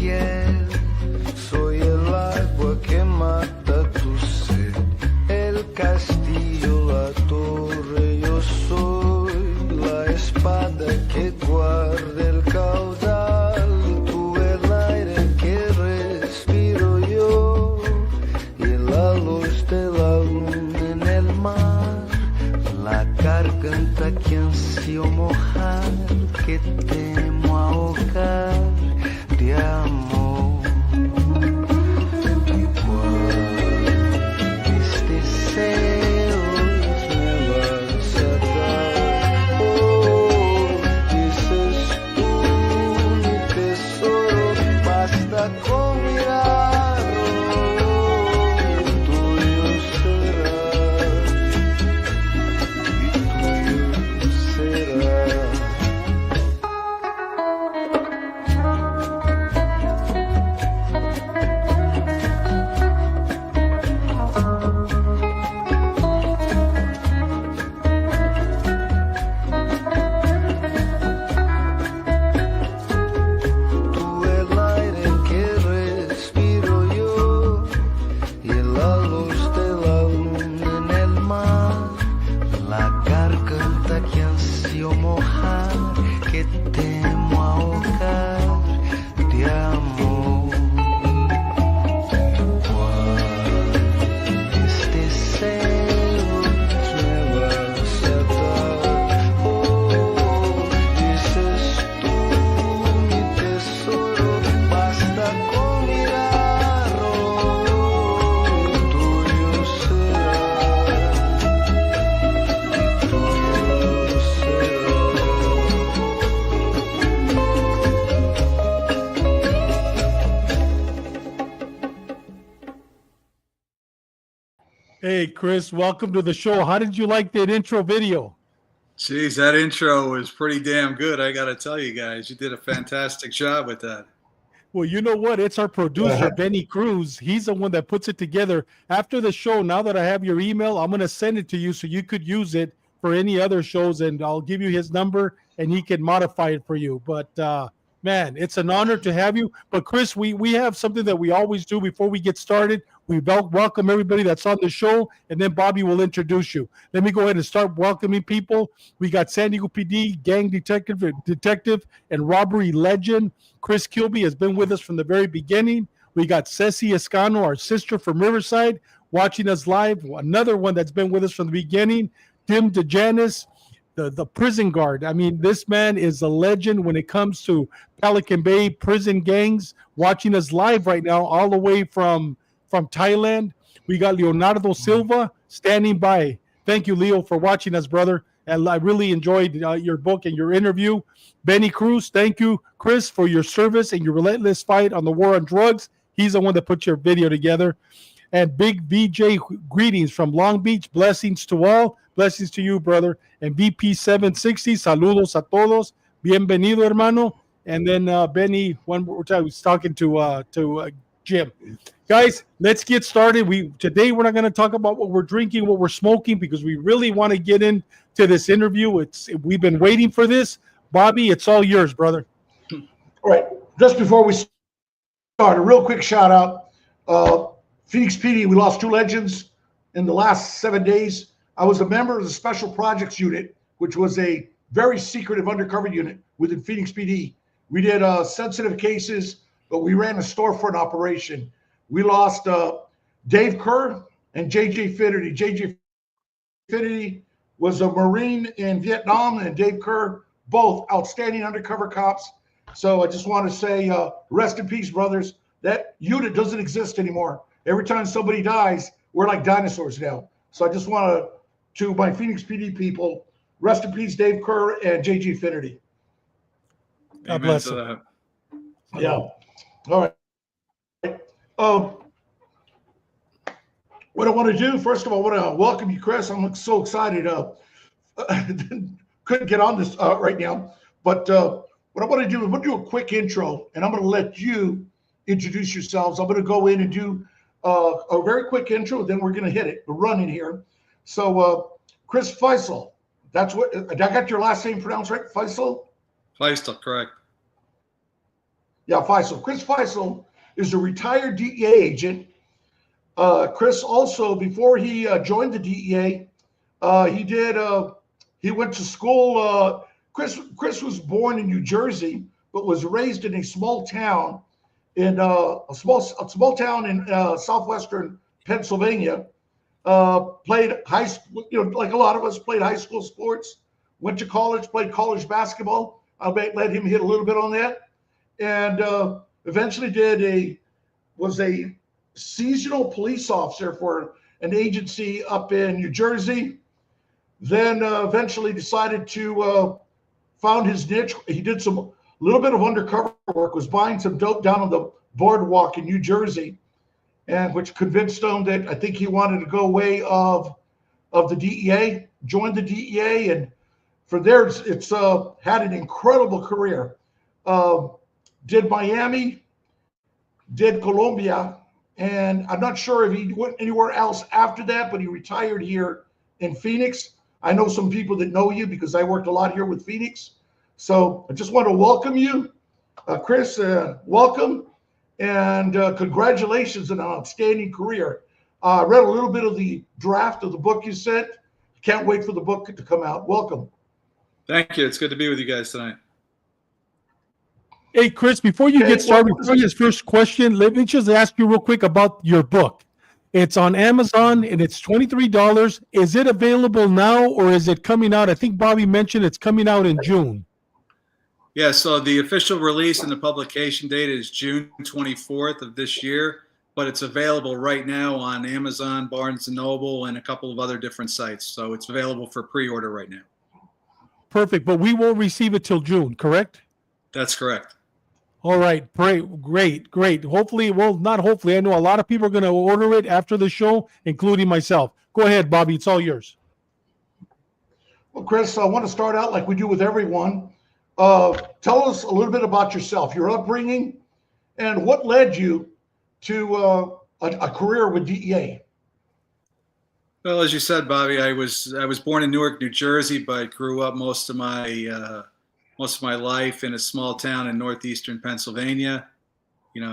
piel, soy el agua que mata tu sed, el castillo, la torre, yo soy la espada que guarda el caudal, tú el aire que respiro yo, y la luz de la luna en el mar, la garganta que ansío mojar, que temo ahogar de amor. Igual este deseo me vas a dar. Oh, dices tú mi tesoro, basta con mirarlo, tuyo será, y tuyo será. Hey, Chris, welcome to the show. How did you like that intro video? Jeez, that intro was pretty damn good. I got to tell you guys, you did a fantastic job with that. Well, you know what? It's our producer, Benny Cruz. He's the one that puts it together. After the show, now that I have your email, I'm going to send it to you so you could use it for any other shows, and I'll give you his number, and he can modify it for you. But, man, it's an honor to have you. But, Chris, we have something that we always do before we get started. We welcome everybody that's on the show, and then Bobby will introduce you. Let me go ahead and start welcoming people. We got San Diego PD gang detective and robbery legend. Chris Kilby has been with us from the very beginning. We got Ceci Escano, our sister from Riverside, watching us live. Another one that's been with us from the beginning. Tim DeJanis, the prison guard. I mean, this man is a legend when it comes to Pelican Bay prison gangs, watching us live right now all the way from Thailand. We got Leonardo Silva standing by. Thank you, Leo, for watching us, brother. And I really enjoyed your book and your interview. Benny Cruz, thank you, Chris, for your service and your relentless fight on the war on drugs. He's the one that put your video together. And Big VJ, greetings from Long Beach. Blessings to all. Blessings to you, brother. And VP 760, saludos a todos. Bienvenido, hermano. And then Benny, one more time, was talking to Jim. Guys, let's get started. Today we're not going to talk about what we're drinking, what we're smoking, because we really want to get into this interview. We've been waiting for this. Bobby, it's all yours, brother. All right. Just before we start, a real quick shout out. Phoenix PD, we lost two legends in the last 7 days. I was a member of the Special Projects Unit, which was a very secretive undercover unit within Phoenix PD. We did sensitive cases, but we ran a storefront operation. We lost Dave Kerr and JJ Finnerty. JJ Finnerty was a Marine in Vietnam, and Dave Kerr, both outstanding undercover cops. So I just want to say, rest in peace, brothers. That unit doesn't exist anymore. Every time somebody dies, we're like dinosaurs now. So I just want to my Phoenix PD people, rest in peace, Dave Kerr and JJ Finnerty. God bless him. Yeah. All right. What I want to do, first of all, I want to welcome you, Chris. I'm so excited. Couldn't get on this right now, but what I want to do is I'm going to do a quick intro, and I'm going to let you introduce yourselves. I'm going to go in and do a very quick intro, then we're going to hit it. We're running here. So, Chris Feistl, that's what I got your last name pronounced right? Feistl? Feistl, correct. Yeah, Feistl. Chris Feistl is a retired DEA agent. Chris also, before he joined the DEA, he went to school. Chris was born in New Jersey, but was raised in a small town in a small town in southwestern Pennsylvania. Played high school, like a lot of us, played high school sports. Went to college, played college basketball. I'll let him hit a little bit on that, and eventually was a seasonal police officer for an agency up in New Jersey. Then eventually decided to found his niche. He did some little bit of undercover work, was buying some dope down on the boardwalk in New Jersey, and which convinced him that I think he wanted to go way of the DEA, joined the DEA, and from there it's had an incredible career. Did Miami, did Colombia, and I'm not sure if he went anywhere else after that, but he retired here in Phoenix. I know some people that know you because I worked a lot here with Phoenix. So I just want to welcome you, Chris, welcome, and congratulations on an outstanding career. I read a little bit of the draft of the book you sent. Can't wait for the book to come out. Welcome. Thank you. It's good to be with you guys tonight. Hey, Chris, before you get started, before his first question, let me just ask you real quick about your book. It's on Amazon and it's $23. Is it available now or is it coming out? I think Bobby mentioned it's coming out in June. Yeah, so the official release and the publication date is June 24th of this year, but it's available right now on Amazon, Barnes & Noble, and a couple of other different sites. So it's available for pre-order right now. Perfect, but we won't receive it till June, correct? That's correct. All right, great. Hopefully, well, not hopefully. I know a lot of people are going to order it after the show, including myself. Go ahead, Bobby. It's all yours. Well, Chris, I want to start out like we do with everyone. Tell us a little bit about yourself, your upbringing, and what led you to a career with DEA. Well, as you said, Bobby, I was born in Newark, New Jersey, but grew up most of my life in a small town in northeastern Pennsylvania.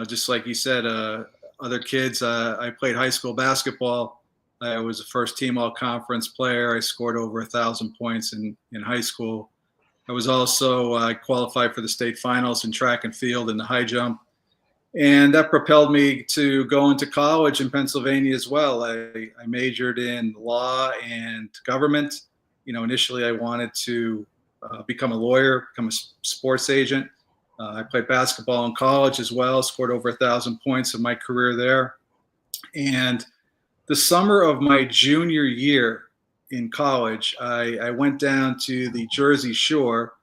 Just like you said, other kids. I played high school basketball. I was a first team all conference player. I scored over 1,000 points in high school. I was also qualified for the state finals in track and field and the high jump. And that propelled me to go into college in Pennsylvania as well. I majored in law and government. Initially I wanted to become a lawyer, become a sports agent. I played basketball in college as well, scored over 1,000 points in my career there. And the summer of my junior year in college, I went down to the Jersey Shore,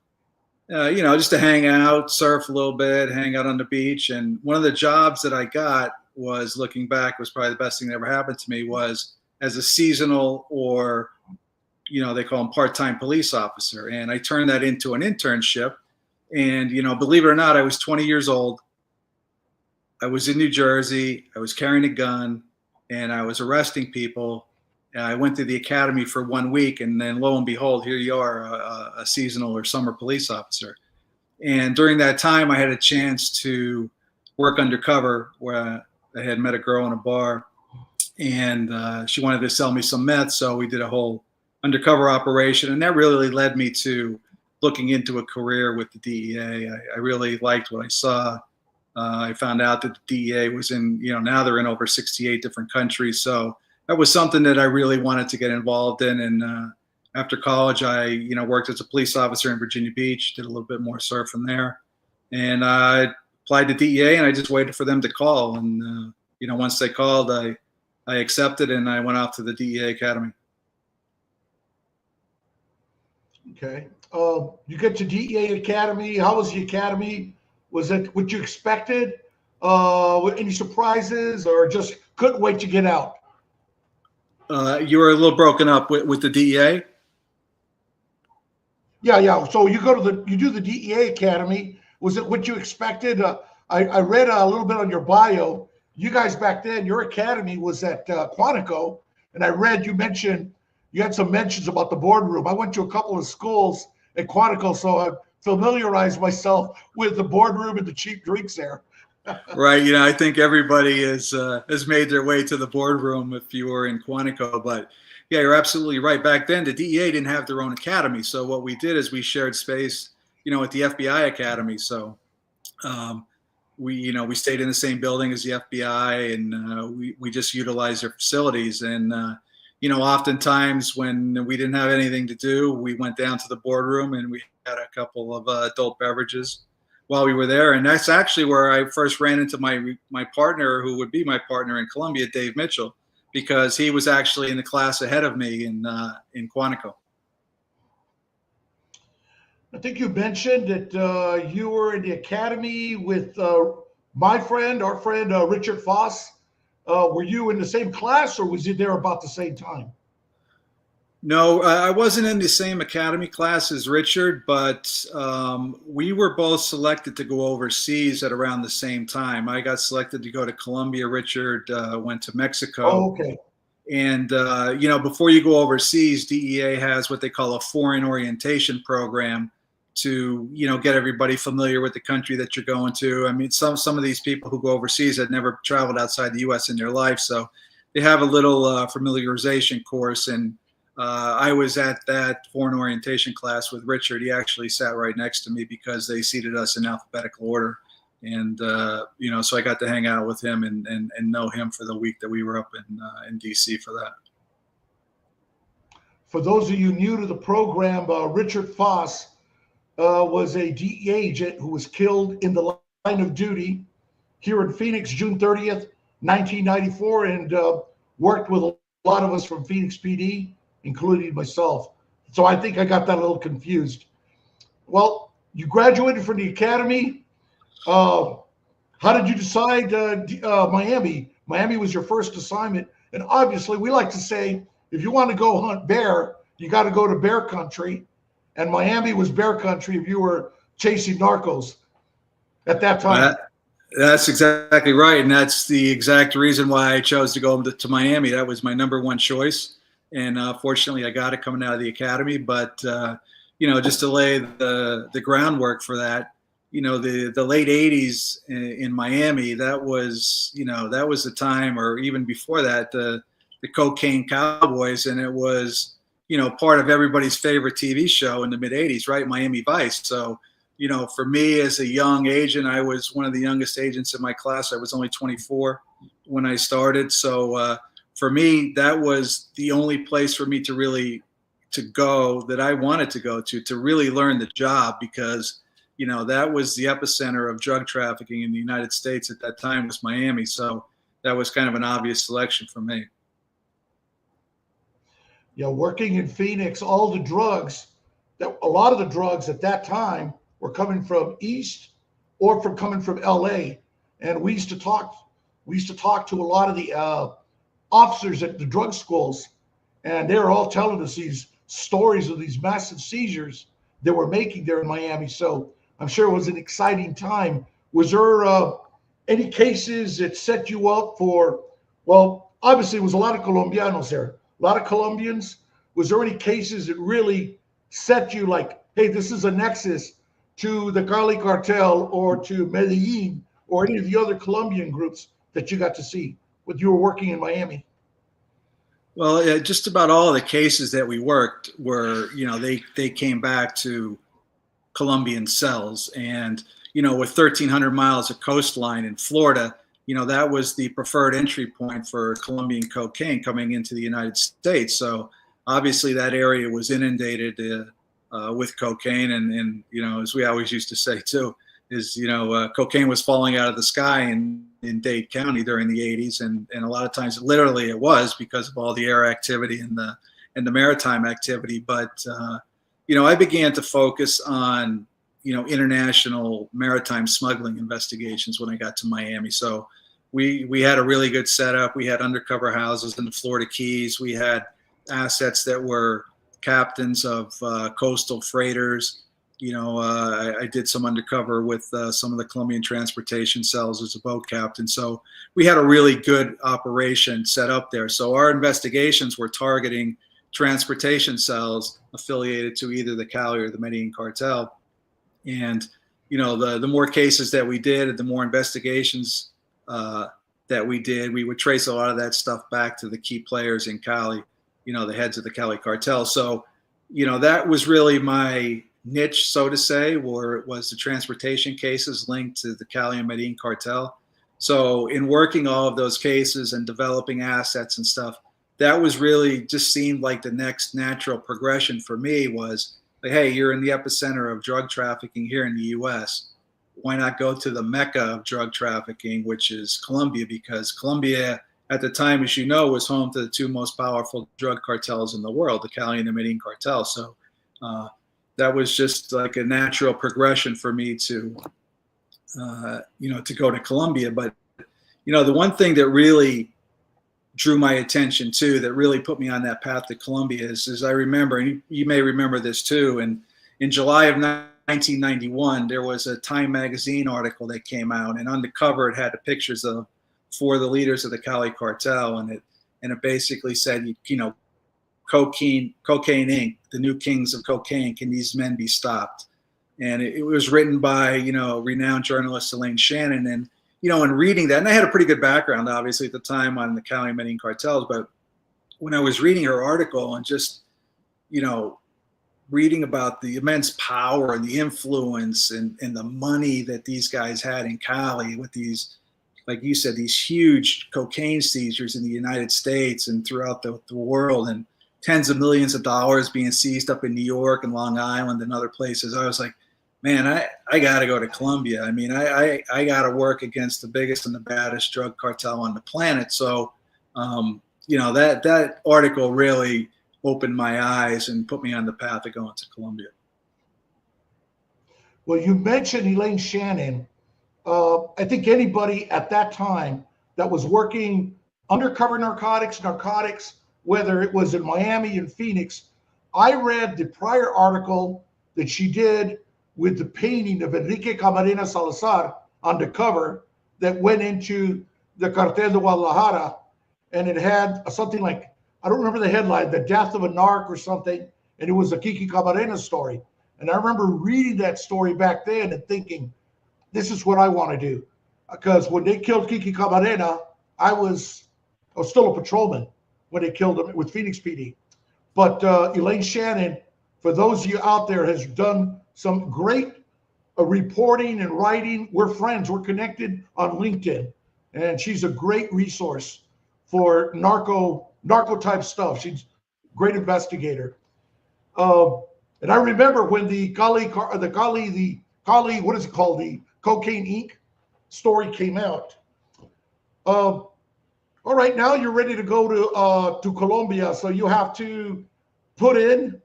just to hang out, surf a little bit, hang out on the beach. And one of the jobs that I got was, looking back, was probably the best thing that ever happened to me, was as a seasonal, or they call them part-time police officer. And I turned that into an internship. And, believe it or not, I was 20 years old. I was in New Jersey. I was carrying a gun and I was arresting people. And I went to the academy for 1 week, and then lo and behold, here you are, a seasonal or summer police officer. And during that time, I had a chance to work undercover, where I had met a girl in a bar, and she wanted to sell me some meth. So we did a whole undercover operation, and that really led me to looking into a career with the DEA. I really liked what I saw. I found out that the DEA was in, now they're in over 68 different countries. So that was something that I really wanted to get involved in. And after college, I, worked as a police officer in Virginia Beach, did a little bit more surfing there. And I applied to DEA, and I just waited for them to call. And, once they called, I accepted, and I went off to the DEA Academy. Okay. You get to DEA Academy. How was the academy? Was it what you expected? Any surprises, or just couldn't wait to get out? You were a little broken up with the DEA. Yeah. So you do the DEA Academy. Was it what you expected? I read a little bit on your bio. You guys back then, your academy was at Quantico, and I read you mentioned you had some mentions about the boardroom. I went to a couple of schools at Quantico, so familiarize myself with the boardroom and the cheap drinks there. Right. I think everybody has made their way to the boardroom if you were in Quantico. But yeah, you're absolutely right. Back then, the DEA didn't have their own academy. So what we did is we shared space, at the FBI academy. So we stayed in the same building as the FBI, and we just utilized their facilities. And oftentimes when we didn't have anything to do, we went down to the boardroom and we had a couple of adult beverages while we were there. And that's actually where I first ran into my partner, who would be my partner in Colombia, Dave Mitchell, because he was actually in the class ahead of me in Quantico. I think you mentioned that you were in the academy with our friend Richard Foss. Were you in the same class, or was you there about the same time? No, I wasn't in the same academy class as Richard, but we were both selected to go overseas at around the same time. I got selected to go to Colombia. Richard went to Mexico. Oh, okay. And, before you go overseas, DEA has what they call a foreign orientation program to, get everybody familiar with the country that you're going to. I mean, some of these people who go overseas had never traveled outside the U.S. in their life. So they have a little familiarization course. And I was at that foreign orientation class with Richard. He actually sat right next to me because they seated us in alphabetical order. And, so I got to hang out with him and know him for the week that we were up in D.C. for that. For those of you new to the program, Richard Foss was a DEA agent who was killed in the line of duty here in Phoenix, June 30th, 1994, and worked with a lot of us from Phoenix PD, including myself. So I think I got that a little confused. Well, you graduated from the academy. How did you decide Miami? Miami was your first assignment. And obviously, we like to say, if you want to go hunt bear, you got to go to bear country. And Miami was bear country if you were chasing narcos at that time. That's exactly right. And that's the exact reason why I chose to go to Miami. That was my number one choice. And fortunately, I got it coming out of the academy. But, just to lay the groundwork for that, the late 80s in Miami, that was the time, or even before that, the cocaine cowboys. And it was, part of everybody's favorite TV show in the mid 80s, right? Miami Vice. So, for me as a young agent, I was one of the youngest agents in my class. I was only 24 when I started. So for me, that was the only place for me to go that I wanted to go to really learn the job, because that was the epicenter of drug trafficking in the United States at that time, was Miami. So that was kind of an obvious selection for me. Yeah, working in Phoenix, a lot of the drugs at that time were coming from East or coming from LA. And we used to talk to a lot of the officers at the drug schools, and they were all telling us these stories of these massive seizures that were making there in Miami. So I'm sure it was an exciting time. Was there any cases that set you up for, well, obviously it was a lot of Colombianos there, a lot of Colombians. Was there any cases that really set you like, hey, this is a nexus to the Cali Cartel or to Medellin or any of the other Colombian groups that you got to see when you were working in Miami? Well, just about all of the cases that we worked were, they came back to Colombian cells. And, with 1,300 miles of coastline in Florida, that was the preferred entry point for Colombian cocaine coming into the United States. So obviously that area was inundated with cocaine. And, as we always used to say too, is, cocaine was falling out of the sky in Dade County during the 80s. And a lot of times literally it was because of all the air activity and the maritime activity. But, I began to focus on, international maritime smuggling investigations when I got to Miami. So we had a really good setup. We had undercover houses in the Florida Keys. We had assets that were captains of coastal freighters. I did some undercover with some of the Colombian transportation cells as a boat captain. So we had a really good operation set up there. So our investigations were targeting transportation cells affiliated to either the Cali or the Medellin cartel. And, the more cases that we did, the more investigations that we did, we would trace a lot of that stuff back to the key players in Cali, the heads of the Cali Cartel. So, that was really my niche, so to say, where it was the transportation cases linked to the Cali and Medellin cartel. So in working all of those cases and developing assets and stuff, that was really just seemed like the next natural progression for me was like, hey, you're in the epicenter of drug trafficking here in the US. Why not go to the mecca of drug trafficking, which is Colombia, because Colombia at the time, as you know, was home to the two most powerful drug cartels in the world, the Cali and the Medellin cartel. So that was just like a natural progression for me to, to go to Colombia. But, the one thing that really drew my attention too, that really put me on that path to Colombia is I remember, and you may remember this too, and in July of 1991, there was a Time magazine article that came out, and on the cover it had the pictures of 4 of the leaders of the Cali Cartel, and it basically said, Cocaine Inc., the new kings of cocaine, can these men be stopped? And it was written by, renowned journalist Elaine Shannon. And, in reading that, and I had a pretty good background, obviously, at the time on the Cali and Medellin cartels, but when I was reading her article and just, reading about the immense power and the influence and the money that these guys had in Cali with these, like you said, these huge cocaine seizures in the United States and throughout the world, and tens of millions of dollars being seized up in New York and Long Island and other places, I was like, man, I got to go to Colombia. I mean, I got to work against the biggest and the baddest drug cartel on the planet. So, that article really opened my eyes and put me on the path of going to Colombia. Well, you mentioned Elaine Shannon. I think anybody at that time that was working undercover narcotics, whether it was in Miami and Phoenix, I read the prior article that she did with the painting of Enrique Camarena Salazar undercover that went into the Cartel de Guadalajara, and it had something like, I don't remember the headline, The Death of a Narc or something, and it was a Kiki Camarena story. And I remember reading that story back then and thinking, this is what I want to do. Because when they killed Kiki Camarena, I was still a patrolman when they killed him with Phoenix PD. But Elaine Shannon, for those of you out there, has done some great reporting and writing. We're friends. We're connected on LinkedIn. And she's a great resource for narco type stuff. She's a great investigator. And I remember when the Cali, what is it called? The Cocaine Inc. story came out. All right, now you're ready to go to Colombia. So you have to put in.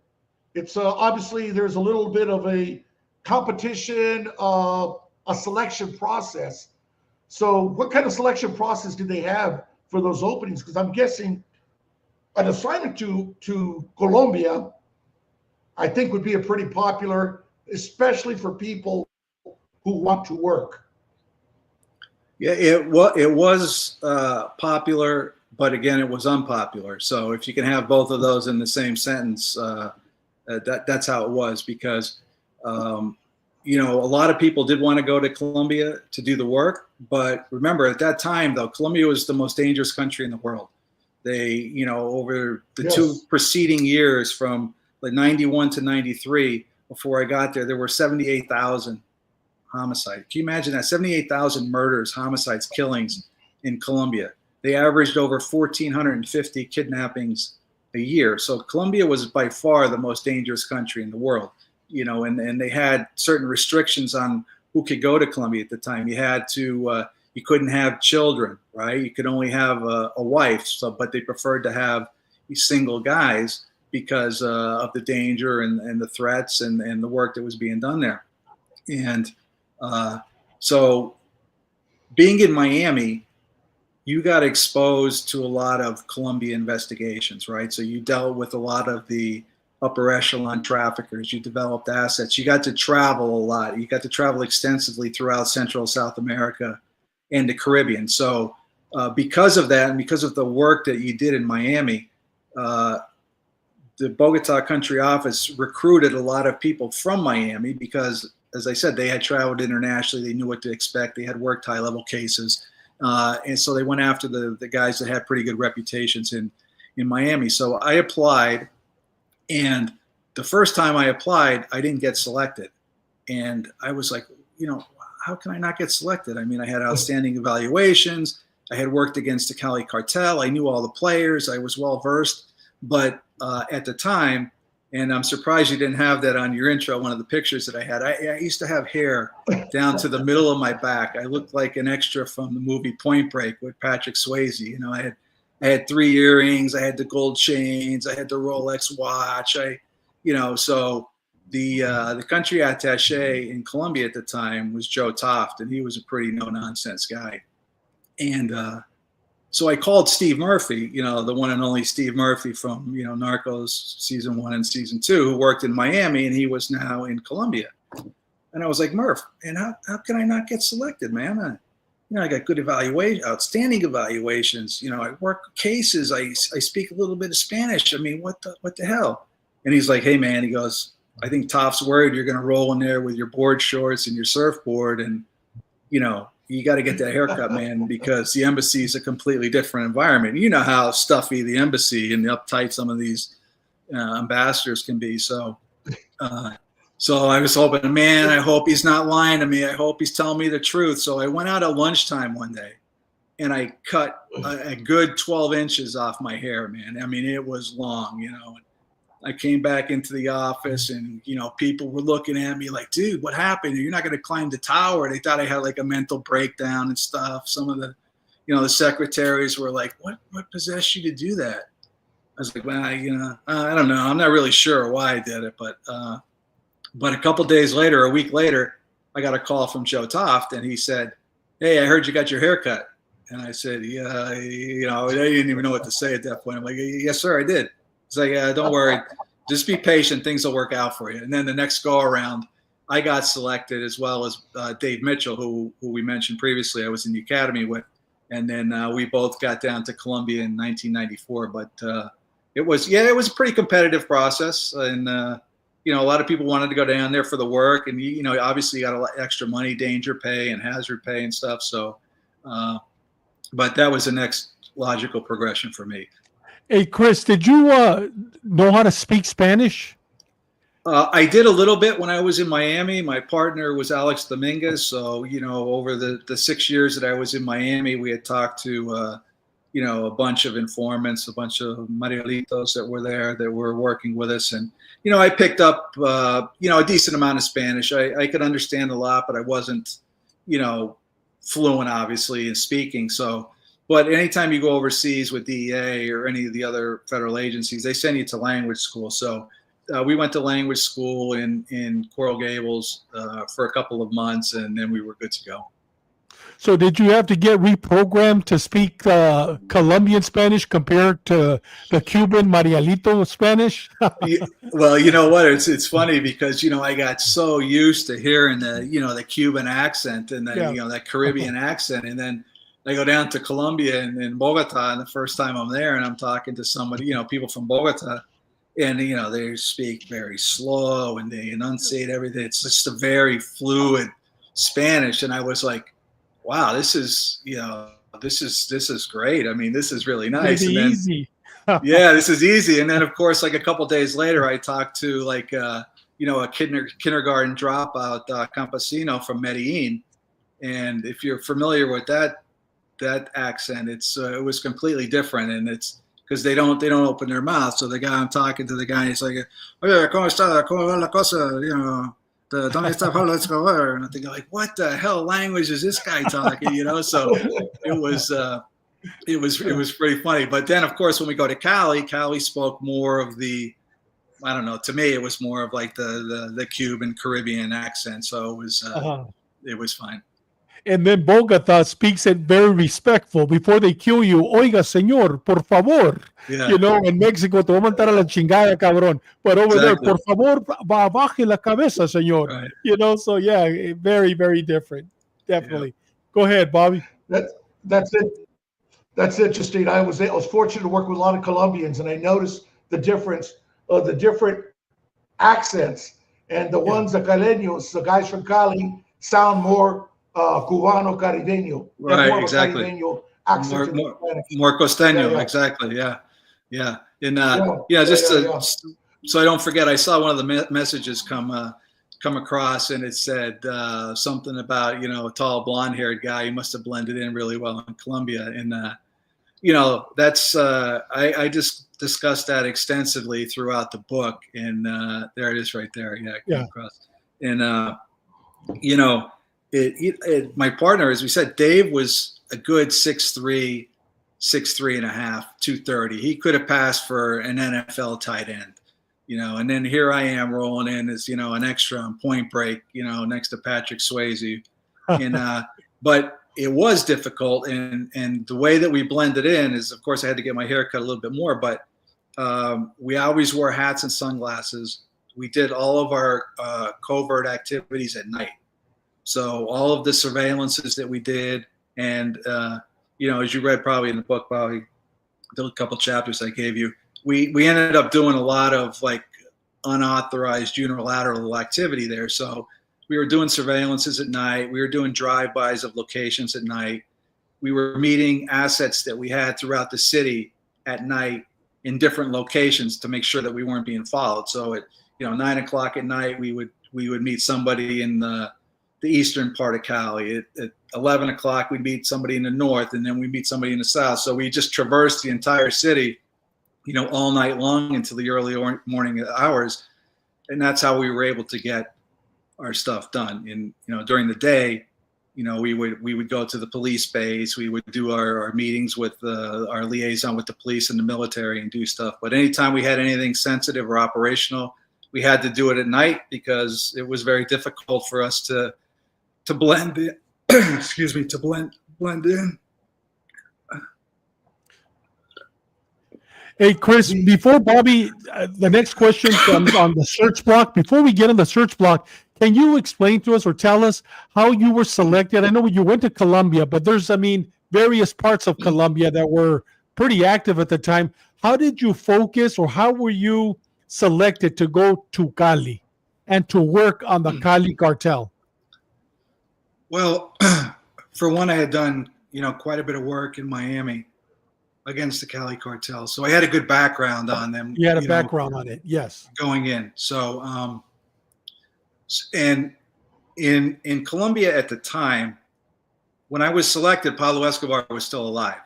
It's obviously there's a little bit of a competition, a selection process. So what kind of selection process did they have for those openings? Because I'm guessing an assignment to Colombia, I think, would be a pretty popular, especially for people who want to work. Yeah, it was popular, but again, it was unpopular. So if you can have both of those in the same sentence, that's how it was. Because a lot of people did want to go to Colombia to do the work, but remember at that time, though, Colombia was the most dangerous country in the world. They, over the two preceding years, from like 91 to 93, before I got there were 78,000 homicides. Can you imagine that? 78,000 murders, homicides, killings in Colombia. They averaged over 1,450 kidnappings a year. So Colombia was by far the most dangerous country in the world, and they had certain restrictions on who could go to Colombia at the time. You had to, you couldn't have children, right? You could only have a wife. But they preferred to have these single guys because of the danger and the threats and the work that was being done there. And so being in Miami, you got exposed to a lot of Colombia investigations, right? So you dealt with a lot of the upper echelon traffickers. You developed assets. You got to travel a lot. You got to travel extensively throughout Central South America and the Caribbean. So because of that, and because of the work that you did in Miami, the Bogota country office recruited a lot of people from Miami because as I said, they had traveled internationally. They knew what to expect. They had worked high-level cases. And so they went after the guys that had pretty good reputations in Miami. So I applied, and the first time I applied, I didn't get selected. And I was like, how can I not get selected? I mean, I had outstanding evaluations. I had worked against the Cali Cartel. I knew all the players. I was well-versed. But at the time, and I'm surprised you didn't have that on your intro, one of the pictures that I had, I used to have hair down to the middle of my back. I looked like an extra from the movie Point Break with Patrick Swayze. I had 3 earrings. I had the gold chains. I had the Rolex watch. So the country attaché in Colombia at the time was Joe Toft, and he was a pretty no-nonsense guy. And so I called Steve Murphy, the one and only Steve Murphy from, Narcos season 1 and season 2, who worked in Miami, and he was now in Colombia. And I was like, Murph, and how can I not get selected, man? I got good outstanding evaluations. I work cases. I speak a little bit of Spanish. I mean, what the hell? And he's like, hey, man, he goes, I think Toft's worried you're going to roll in there with your board shorts and your surfboard, and, you got to get that haircut, man, because the embassy is a completely different environment. You know how stuffy the embassy and the uptight some of these ambassadors can be. So I was hoping, man, I hope he's not lying to me. I hope he's telling me the truth. So I went out at lunchtime one day, and I cut a good 12 inches off my hair, man. I mean, it was long, I came back into the office, and, people were looking at me like, dude, what happened? You're not going to climb the tower. They thought I had like a mental breakdown and stuff. Some of the, the secretaries were like, what possessed you to do that? I was like, well, I don't know. I'm not really sure why I did it, but a couple days later, a week later, I got a call from Joe Toft, and he said, hey, I heard you got your hair cut. And I said, yeah, I didn't even know what to say at that point. I'm like, yes, sir, I did. It's like, don't worry, just be patient. Things will work out for you. And then the next go around, I got selected, as well as Dave Mitchell, who we mentioned previously. I was in the academy with, and then we both got down to Colombia in 1994. But it was a pretty competitive process, and a lot of people wanted to go down there for the work, and obviously you got a lot extra money, danger pay and hazard pay and stuff. So, but that was the next logical progression for me. Hey, Chris, did you know how to speak Spanish? I did a little bit when I was in Miami. My partner was Alex Dominguez. So, over the 6 years that I was in Miami, we had talked to, a bunch of informants, a bunch of Marielitos that were there that were working with us. And, I picked up, a decent amount of Spanish. I could understand a lot, but I wasn't, fluent, obviously, in speaking. So, but anytime you go overseas with DEA or any of the other federal agencies, they send you to language school. So we went to language school in Coral Gables for a couple of months, and then we were good to go. So did you have to get reprogrammed to speak Colombian Spanish compared to the Cuban Marielito Spanish? Well, you know what? It's funny because, I got so used to hearing the Cuban accent and that Caribbean accent. And then I go down to Colombia and Bogota, and the first time I'm there, and I'm talking to somebody, people from Bogota, and, they speak very slow and they enunciate everything. It's just a very fluid Spanish. And I was like, wow, this is great. I mean, this is really nice. It's easy. Yeah, this is easy. And then, of course, like a couple days later, I talked to a kindergarten dropout campesino from Medellin. And if you're familiar with that accent, it was completely different, and it's because they don't open their mouth. So I'm talking to the guy, he's like, "Oye, ¿cómo está? ¿Cómo va la cosa? ¿Dónde está Pablo Escobar?" And I'm thinking, like, what the hell language is this guy talking? So it was pretty funny. But then, of course, when we go to Cali spoke more of the, I don't know, to me it was more of like the Cuban Caribbean accent. So it was fine. And then Bogota speaks it very respectful. Before they kill you, oiga, señor, por favor. Yeah. In Mexico, te voy a mandar a la chingada, cabrón. But over there, por favor, baje la cabeza, señor. Right. So yeah, very, very different. Definitely. Yeah. Go ahead, Bobby. That's it, Justine. I was fortunate to work with a lot of Colombians, and I noticed the difference of the different accents And the ones, the Caleños, the guys from Cali, sound more Cubano Caribeño. They have Right, more of a exactly. Caribeño accent More, to the more, Spanish. more costeño, Yeah, yeah. Exactly. Yeah, yeah. And Yeah, just yeah, to, yeah. so I don't forget, I saw one of the messages come across, and it said something about a tall blonde-haired guy. He must have blended in really well in Colombia, and that's I just discussed that extensively throughout the book, and there it is right there. Yeah, it came across, and my partner, as we said, Dave was a good 6'3", 6'3.5", 230. He could have passed for an NFL tight end, and then here I am rolling in as, an extra on Point Break, next to Patrick Swayze. And, but it was difficult. And the way that we blended in is, of course, I had to get my hair cut a little bit more, but we always wore hats and sunglasses. We did all of our covert activities at night. So all of the surveillances that we did, and as you read probably in the book, Bobby, the couple chapters I gave you, we ended up doing a lot of like unauthorized unilateral activity there. So we were doing surveillances at night. We were doing drive-bys of locations at night. We were meeting assets that we had throughout the city at night in different locations to make sure that we weren't being followed. So at 9 o'clock at night, we would meet somebody in the eastern part of Cali. At 11 o'clock, we'd meet somebody in the north, and then we'd meet somebody in the south. So we just traversed the entire city, all night long until the early morning hours. And that's how we were able to get our stuff done. And, during the day, we would go to the police base. We would do our meetings with our liaison with the police and the military and do stuff. But anytime we had anything sensitive or operational, we had to do it at night because it was very difficult for us to blend in. Excuse me, to blend in. Hey, Chris, before Bobby, the next question comes on the search block. Before we get on the search block, can you explain to us or tell us how you were selected? I know you went to Colombia, but there's, various parts of Colombia that were pretty active at the time. How did you focus, or how were you selected to go to Cali and to work on the Cali Cartel? Well, for one, I had done, quite a bit of work in Miami against the Cali Cartel. So I had a good background on them. You had a background on it, yes. Going in. So, and in Colombia at the time, when I was selected, Pablo Escobar was still alive.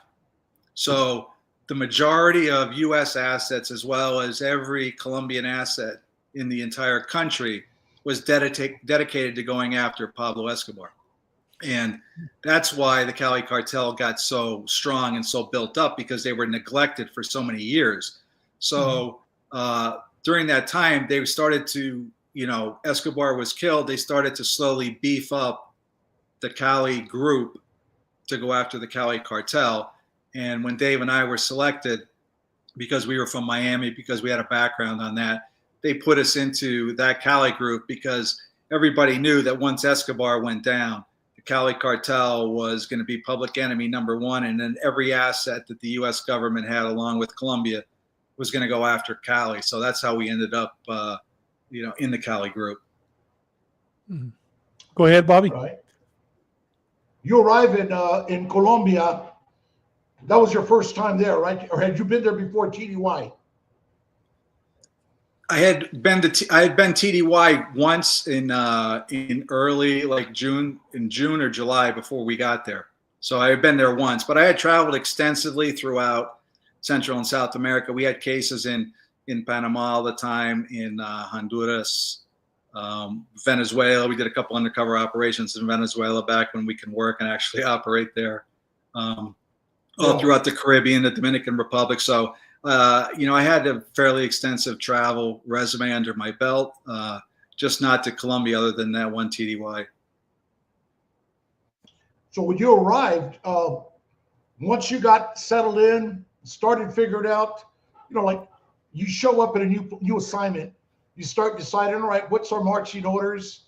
So the majority of U.S. assets, as well as every Colombian asset in the entire country, was dedicated to going after Pablo Escobar. And that's why the Cali Cartel got so strong and so built up, because they were neglected for so many years. So during that time, they started to, Escobar was killed. They started to slowly beef up the Cali group to go after the Cali Cartel. And when Dave and I were selected, because we were from Miami, because we had a background on that, they put us into that Cali group because everybody knew that once Escobar went down, Cali Cartel was going to be public enemy number one, and then every asset that the U.S. government had, along with Colombia, was going to go after Cali. So that's how we ended up, in the Cali group. Go ahead, Bobby. Right. You arrive in Colombia. That was your first time there, right? Or had you been there before TDY? I had been TDY once in early June or July before we got there. So I had been there once, but I had traveled extensively throughout Central and South America. We had cases in Panama all the time, in Honduras, Venezuela. We did a couple undercover operations in Venezuela back when we can work and actually operate there. All throughout the Caribbean, the Dominican Republic. So I had a fairly extensive travel resume under my belt, just not to Colombia other than that one TDY. So when you arrived, once you got settled in, started figured out, you show up in a new assignment, you start deciding, all right, what's our marching orders?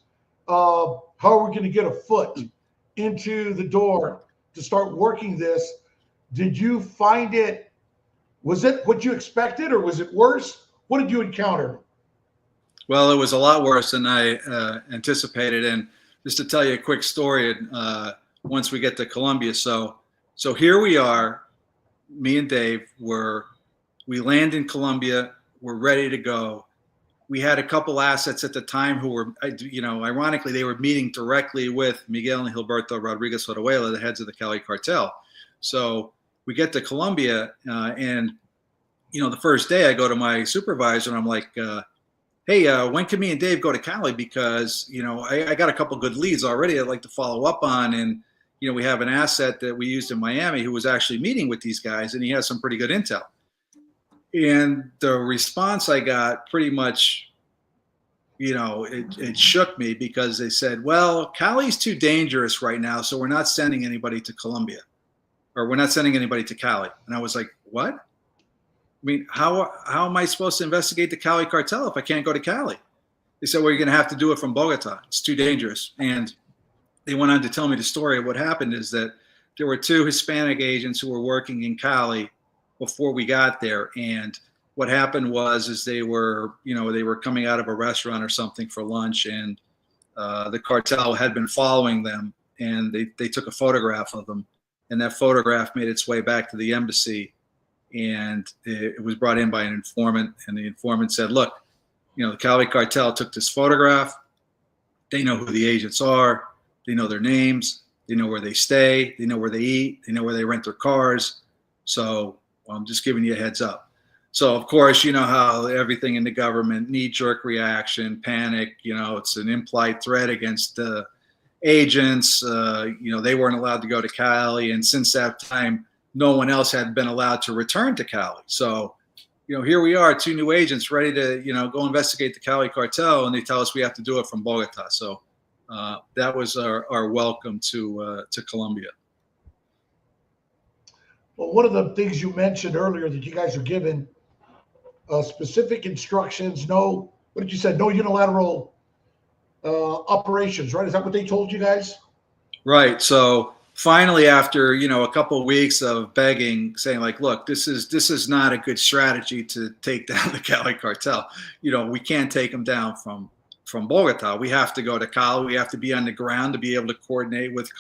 How are we going to get a foot into the door to start working this? Did you find was it what you expected, or was it worse? What did you encounter? Well, it was a lot worse than I anticipated. And just to tell you a quick story, once we get to Colombia, so here we are, me and Dave we land in Colombia, we're ready to go. We had a couple assets at the time who were, ironically, they were meeting directly with Miguel and Gilberto Rodriguez Oruela, the heads of the Cali Cartel. So we get to Colombia, and the first day I go to my supervisor and I'm like, hey, when can me and Dave go to Cali? Because, I got a couple good leads already I'd like to follow up on. And, we have an asset that we used in Miami who was actually meeting with these guys, and he has some pretty good intel. And the response I got pretty much, it shook me, because they said, well, Cali's too dangerous right now, so we're not sending anybody to Colombia, or we're not sending anybody to Cali. And I was like, what? I mean, how am I supposed to investigate the Cali Cartel if I can't go to Cali? They said, well, you're going to have to do it from Bogota. It's too dangerous. And they went on to tell me the story of what happened is that there were 2 Hispanic agents who were working in Cali before we got there. And what happened is they were coming out of a restaurant or something for lunch, and the cartel had been following them, and they took a photograph of them, and that photograph made its way back to the embassy, and it was brought in by an informant, and the informant said, look, the Cali Cartel took this photograph. They know who the agents are. They know their names. They know where they stay. They know where they eat. They know where they rent their cars. So I'm just giving you a heads up. So, of course, you know how everything in the government, knee-jerk reaction, panic, it's an implied threat against the agents. They weren't allowed to go to Cali. And since that time, no one else had been allowed to return to Cali. So, here we are, 2 new agents ready to, go investigate the Cali Cartel. And they tell us we have to do it from Bogota. So that was our welcome to Colombia. Well, one of the things you mentioned earlier that you guys are given specific instructions, what did you say? No unilateral operations, right? Is that what they told you guys? Right. So finally, after, a couple of weeks of begging, saying like, look, this is not a good strategy to take down the Cali Cartel. We can't take them down from Bogota. We have to go to Cali. We have to be on the ground to be able to coordinate with,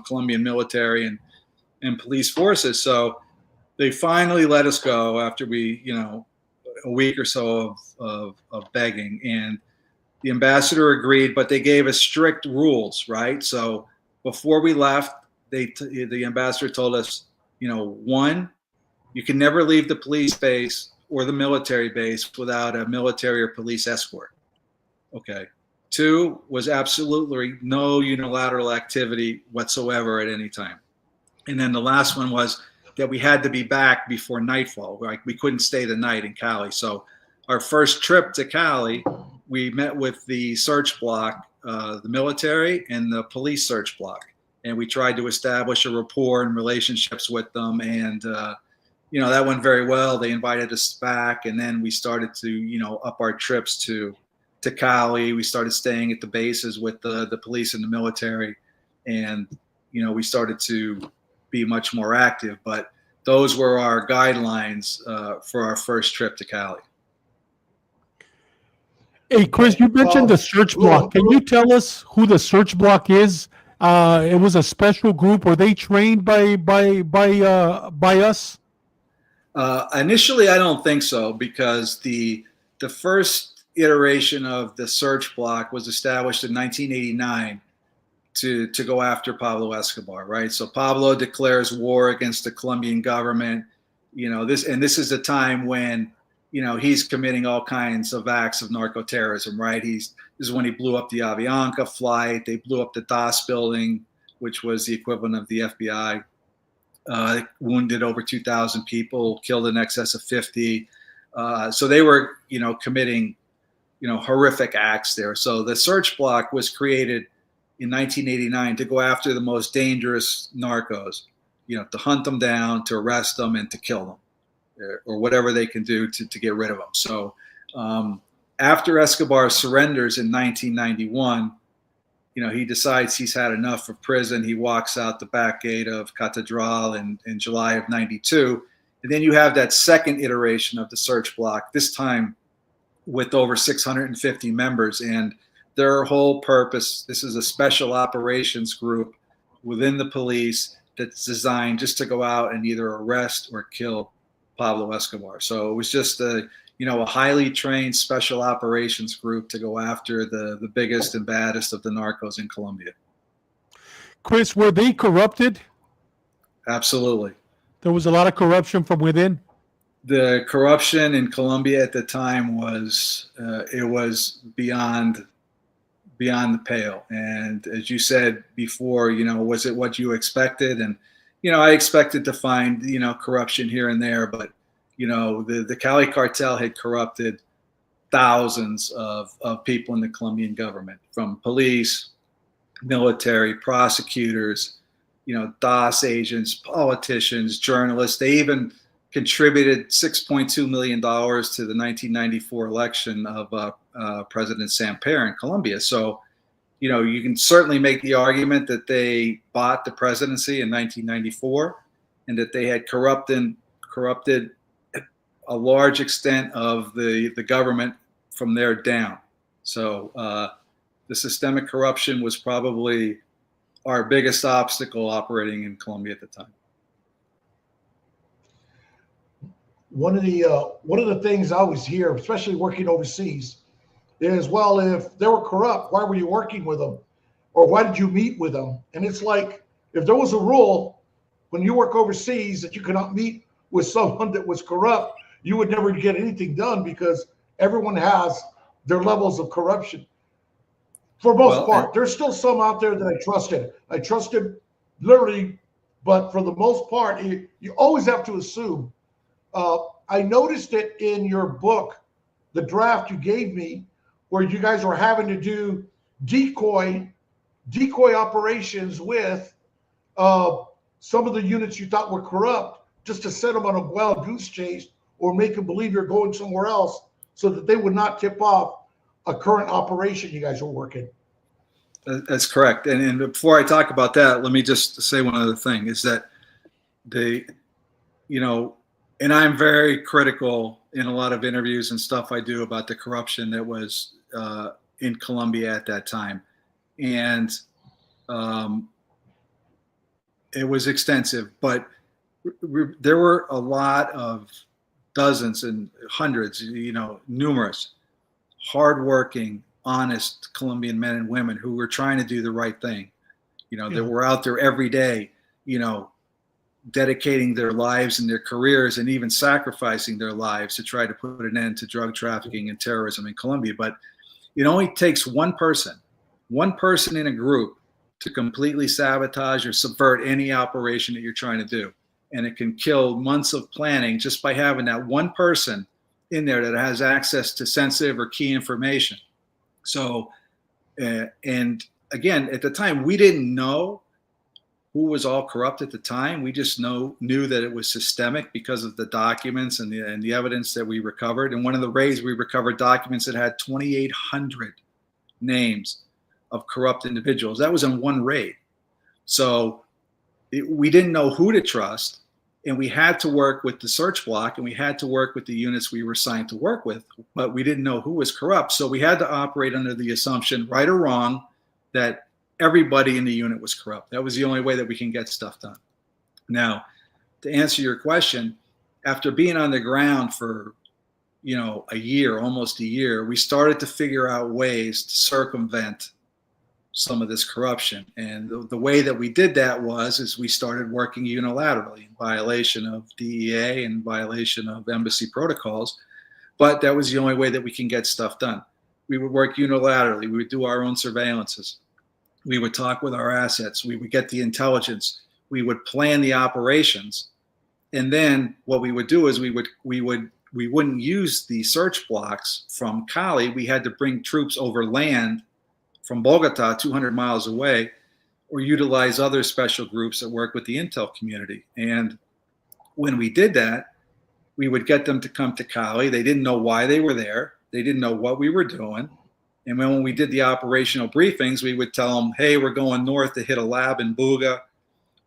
Colombian military and police forces. So they finally let us go after we, a week or so of begging, and the ambassador agreed, but they gave us strict rules, right? So before we left, the ambassador told us, 1, you can never leave the police base or the military base without a military or police escort. Okay. 2 was absolutely no unilateral activity whatsoever at any time. And then the last one was that we had to be back before nightfall. Like, we couldn't stay the night in Cali. So our first trip to Cali, we met with the search block, the military and the police search block. And we tried to establish a rapport and relationships with them. And, that went very well. They invited us back. And then we started to, up our trips to Cali. We started staying at the bases with the police and the military. And, we started to be much more active, but those were our guidelines for our first trip to Cali. Hey, Chris, you mentioned the search block. Can you tell us who the search block is? It was a special group. Were they trained by us? Initially, I don't think so, because the first iteration of the search block was established in 1989 to go after Pablo Escobar, right? So Pablo declares war against the Colombian government. This is a time when, he's committing all kinds of acts of narco-terrorism, right? This is when he blew up the Avianca flight. They blew up the DAS building, which was the equivalent of the FBI. Wounded over 2,000 people, killed in excess of 50. So they were, committing, horrific acts there. So the search block was created in 1989 to go after the most dangerous narcos, to hunt them down, to arrest them, and to kill them, or whatever they can do to get rid of them. So after Escobar surrenders in 1991, he decides he's had enough of prison. He walks out the back gate of Catedral in July of 92. And then you have that second iteration of the search block. This time with over 650 members. And their whole purpose, this is a special operations group within the police that's designed just to go out and either arrest or kill Pablo Escobar. So it was just a highly trained special operations group to go after the biggest and baddest of the narcos in Colombia. Chris, were they corrupted? Absolutely. There was a lot of corruption from within. The corruption in Colombia at the time was it was beyond the pale. And as you said before, was it what you expected? And I expected to find corruption here and there, but the Cali Cartel had corrupted thousands of people in the Colombian government, from police, military, prosecutors, DEA agents, politicians, journalists. They even contributed $6.2 million to the 1994 election of President Samper in Colombia. So, you can certainly make the argument that they bought the presidency in 1994 and that they had corrupted a large extent of the government from there down. So the systemic corruption was probably our biggest obstacle operating in Colombia at the time. One of the things I always hear, especially working overseas, is, well, if they were corrupt, why were you working with them? Or why did you meet with them? And it's like, if there was a rule when you work overseas that you cannot meet with someone that was corrupt, you would never get anything done, because everyone has their levels of corruption. For most part, there's still some out there that I trusted. I trusted literally, but for the most part, you always have to assume. I noticed it in your book, the draft you gave me, where you guys were having to do decoy operations with some of the units you thought were corrupt, just to set them on a wild goose chase or make them believe you're going somewhere else, so that they would not tip off a current operation you guys were working. That's correct. And before I talk about that, let me just say one other thing, is that and I'm very critical in a lot of interviews and stuff I do about the corruption that was in Colombia at that time. And it was extensive, but there were a lot of dozens and hundreds, numerous hardworking, honest Colombian men and women who were trying to do the right thing. That were out there every day, dedicating their lives and their careers and even sacrificing their lives to try to put an end to drug trafficking and terrorism in Colombia. But it only takes one person in a group to completely sabotage or subvert any operation that you're trying to do. And it can kill months of planning just by having that one person in there that has access to sensitive or key information. So, and again, at the time, we didn't know who was all corrupt at the time. We just knew that it was systemic because of the documents and the evidence that we recovered. And one of the raids, we recovered documents that had 2,800 names of corrupt individuals. That was in one raid. So we didn't know who to trust, and we had to work with the search block, and we had to work with the units we were assigned to work with, but we didn't know who was corrupt. So we had to operate under the assumption, right or wrong, that everybody in the unit was corrupt. That was the only way that we can get stuff done. Now, to answer your question, after being on the ground for, a year, almost a year, we started to figure out ways to circumvent some of this corruption. And the way that we did that is we started working unilaterally in violation of DEA and violation of embassy protocols. But that was the only way that we can get stuff done. We would work unilaterally. We would do our own surveillances. We would talk with our assets. We would get the intelligence. We would plan the operations. And then what we would do is we wouldn't use the search blocks from Cali. We had to bring troops over land from Bogota, 200 miles away, or utilize other special groups that work with the intel community. And when we did that, we would get them to come to Cali. They didn't know why they were there. They didn't know what we were doing. And when we did the operational briefings, we would tell them, hey, we're going north to hit a lab in Buga,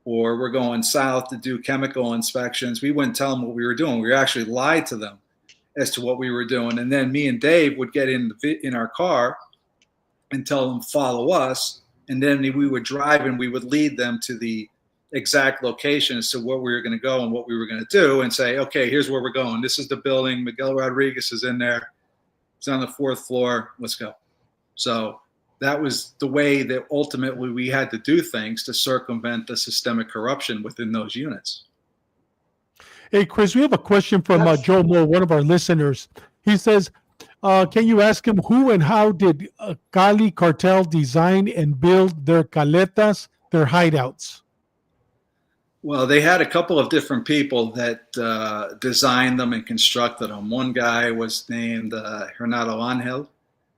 or we're going south to do chemical inspections. We wouldn't tell them what we were doing. We actually lied to them as to what we were doing. And then me and Dave would get in our car and tell them follow us, and then we would drive and we would lead them to the exact location as to where we were going to go and what we were going to do, and say, okay, here's where we're going. This is the building. Miguel Rodriguez is in there. It's on the 4th floor. Let's go. So that was the way that ultimately we had to do things to circumvent the systemic corruption within those units. Hey, Chris, we have a question from Joe Moore, one of our listeners. He says, can you ask him who and how did Cali Cartel design and build their caletas, their hideouts? Well, they had a couple of different people that designed them and constructed them. One guy was named Hernando Angel.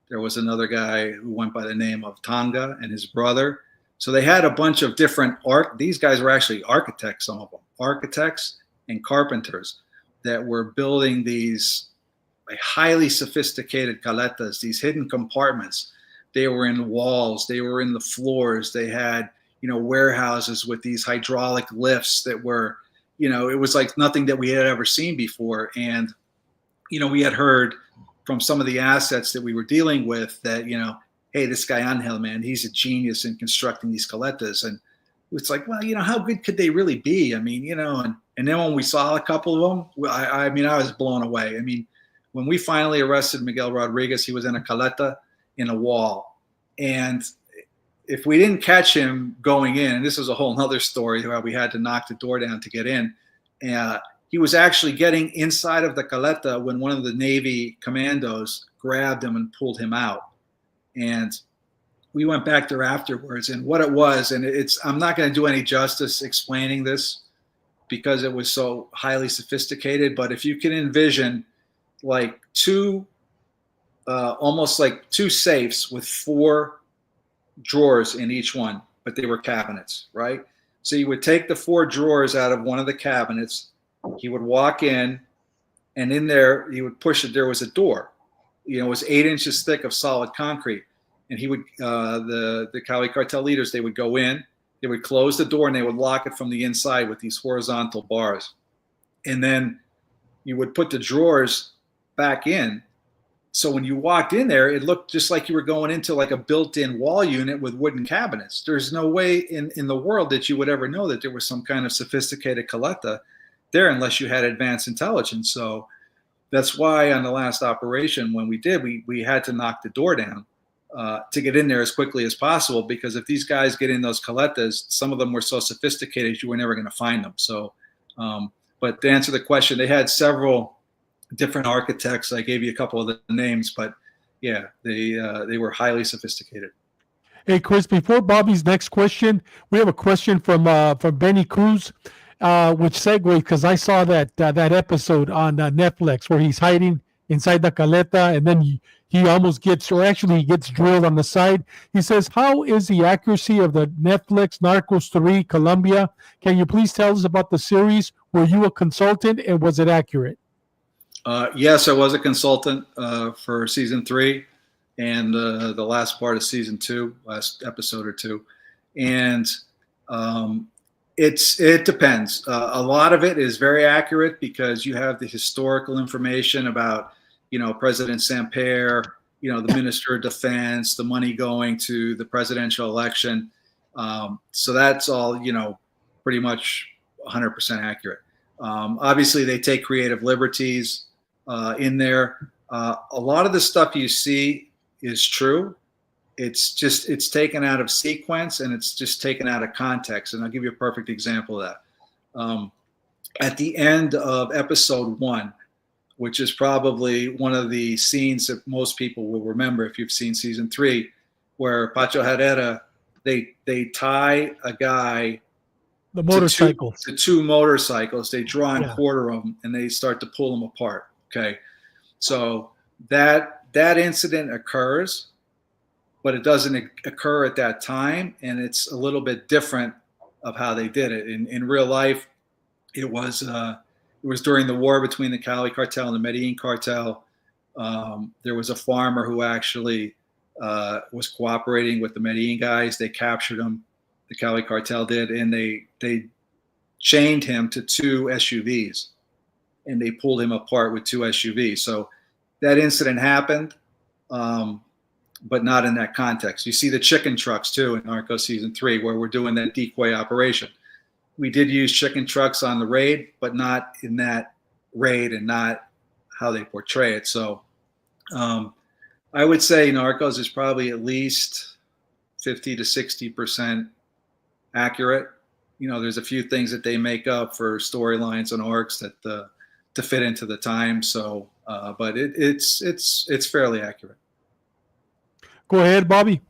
There was another guy who went by the name of Tanga and his brother. So they had a bunch of different these guys were actually architects, some of them, architects and carpenters that were building these highly sophisticated caletas, these hidden compartments. They were in walls, they were in the floors, they had, warehouses with these hydraulic lifts that were, it was like nothing that we had ever seen before. And, we had heard from some of the assets that we were dealing with that, hey, this guy Angel, man, he's a genius in constructing these caletas. And it's like, well, how good could they really be? I mean, and then when we saw a couple of them, I was blown away. I mean, when we finally arrested Miguel Rodriguez, he was in a caleta in a wall. And if we didn't catch him going in, and this is a whole nother story where we had to knock the door down to get in, he was actually getting inside of the caleta when one of the Navy commandos grabbed him and pulled him out. And we went back there afterwards, and what it was, and I'm not going to do any justice explaining this because it was so highly sophisticated, but if you can envision like almost like two safes with 4 drawers in each one, but they were cabinets, right? So you would take the 4 drawers out of one of the cabinets, he would walk in, and in there, he would push it. There was a door, it was 8 inches thick of solid concrete. And he would, the Cali Cartel leaders, they would go in, they would close the door, and they would lock it from the inside with these horizontal bars. And then you would put the drawers back in. So when you walked in there, it looked just like you were going into like a built-in wall unit with wooden cabinets. There's no way in the world that you would ever know that there was some kind of sophisticated caleta there unless you had advanced intelligence. So that's why on the last operation, when we did, we had to knock the door down to get in there as quickly as possible, because if these guys get in those caletas, some of them were so sophisticated you were never going to find them. So, but to answer the question, they had several different architects. I gave you a couple of the names, but yeah, they were highly sophisticated. Hey, Chris, before Bobby's next question, we have a question from Benny Cruz, which segues because I saw that episode on Netflix where he's hiding inside the caleta, and then he almost gets, or actually he gets drilled on the side. He says, how is the accuracy of the Netflix Narcos 3 Colombia? Can you please tell us about the series? Were you a consultant, and was it accurate? Yes, I was a consultant for season 3 and the last part of season 2, last episode or 2. And it depends. A lot of it is very accurate because you have the historical information about, President Samper, the Minister of Defense, the money going to the presidential election. So that's all, pretty much 100% accurate. Obviously, they take creative liberties in there. A lot of the stuff you see is true. It's taken out of sequence, and it's just taken out of context. And I'll give you a perfect example of that. At the end of episode 1, which is probably one of the scenes that most people will remember if you've seen season 3, where Pacho Herrera, they tie a guy The motorcycles. to two motorcycles. They draw and quarter them, and they start to pull them apart. Okay. So that incident occurs, but it doesn't occur at that time. And it's a little bit different of how they did it. In real life, it was during the war between the Cali Cartel and the Medellin Cartel. There was a farmer who actually was cooperating with the Medellin guys. They captured him, the Cali Cartel did, and they chained him to 2 SUVs. and they pulled him apart with 2 SUVs. So that incident happened, but not in that context. You see the chicken trucks too in Narco season 3, where we're doing that decoy operation. We did use chicken trucks on the raid, but not in that raid and not how they portray it. So I would say Narcos is probably at least 50 to 60% accurate. You know, there's a few things that they make up for storylines and arcs that to fit into the time. So, but it's fairly accurate. Go ahead, Bobby.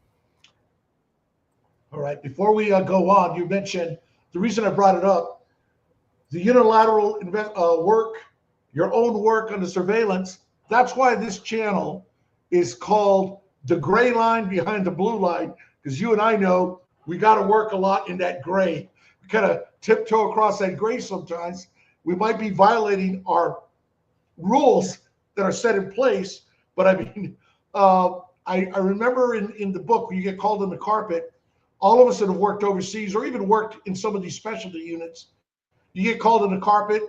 All right. Before we go on, you mentioned the reason I brought it up, the unilateral work, your own work on the surveillance. That's why this channel is called The Gray Line Behind the Blue Line, because you and I know we got to work a lot in that gray. We kind of tiptoe across that gray sometimes. We might be violating our rules that are set in place, but I mean, I remember in the book, when you get called on the carpet, all of us that have worked overseas or even worked in some of these specialty units, you get called on the carpet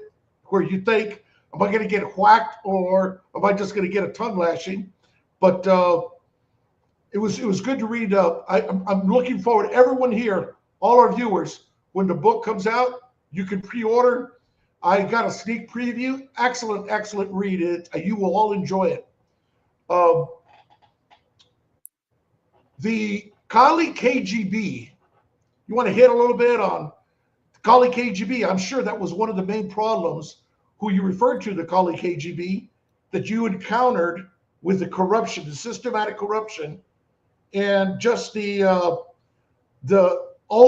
where you think, am I going to get whacked or am I just going to get a tongue lashing? But it was good to read. I'm looking forward, everyone here, all our viewers, when the book comes out, you can pre-order. I got a sneak preview. Excellent read. You will all enjoy it. The Cali KGB, you want to hit a little bit on Cali KGB? I'm sure that was one of the main problems, who you referred to, the Cali KGB, that you encountered with the corruption, the systematic corruption, and just all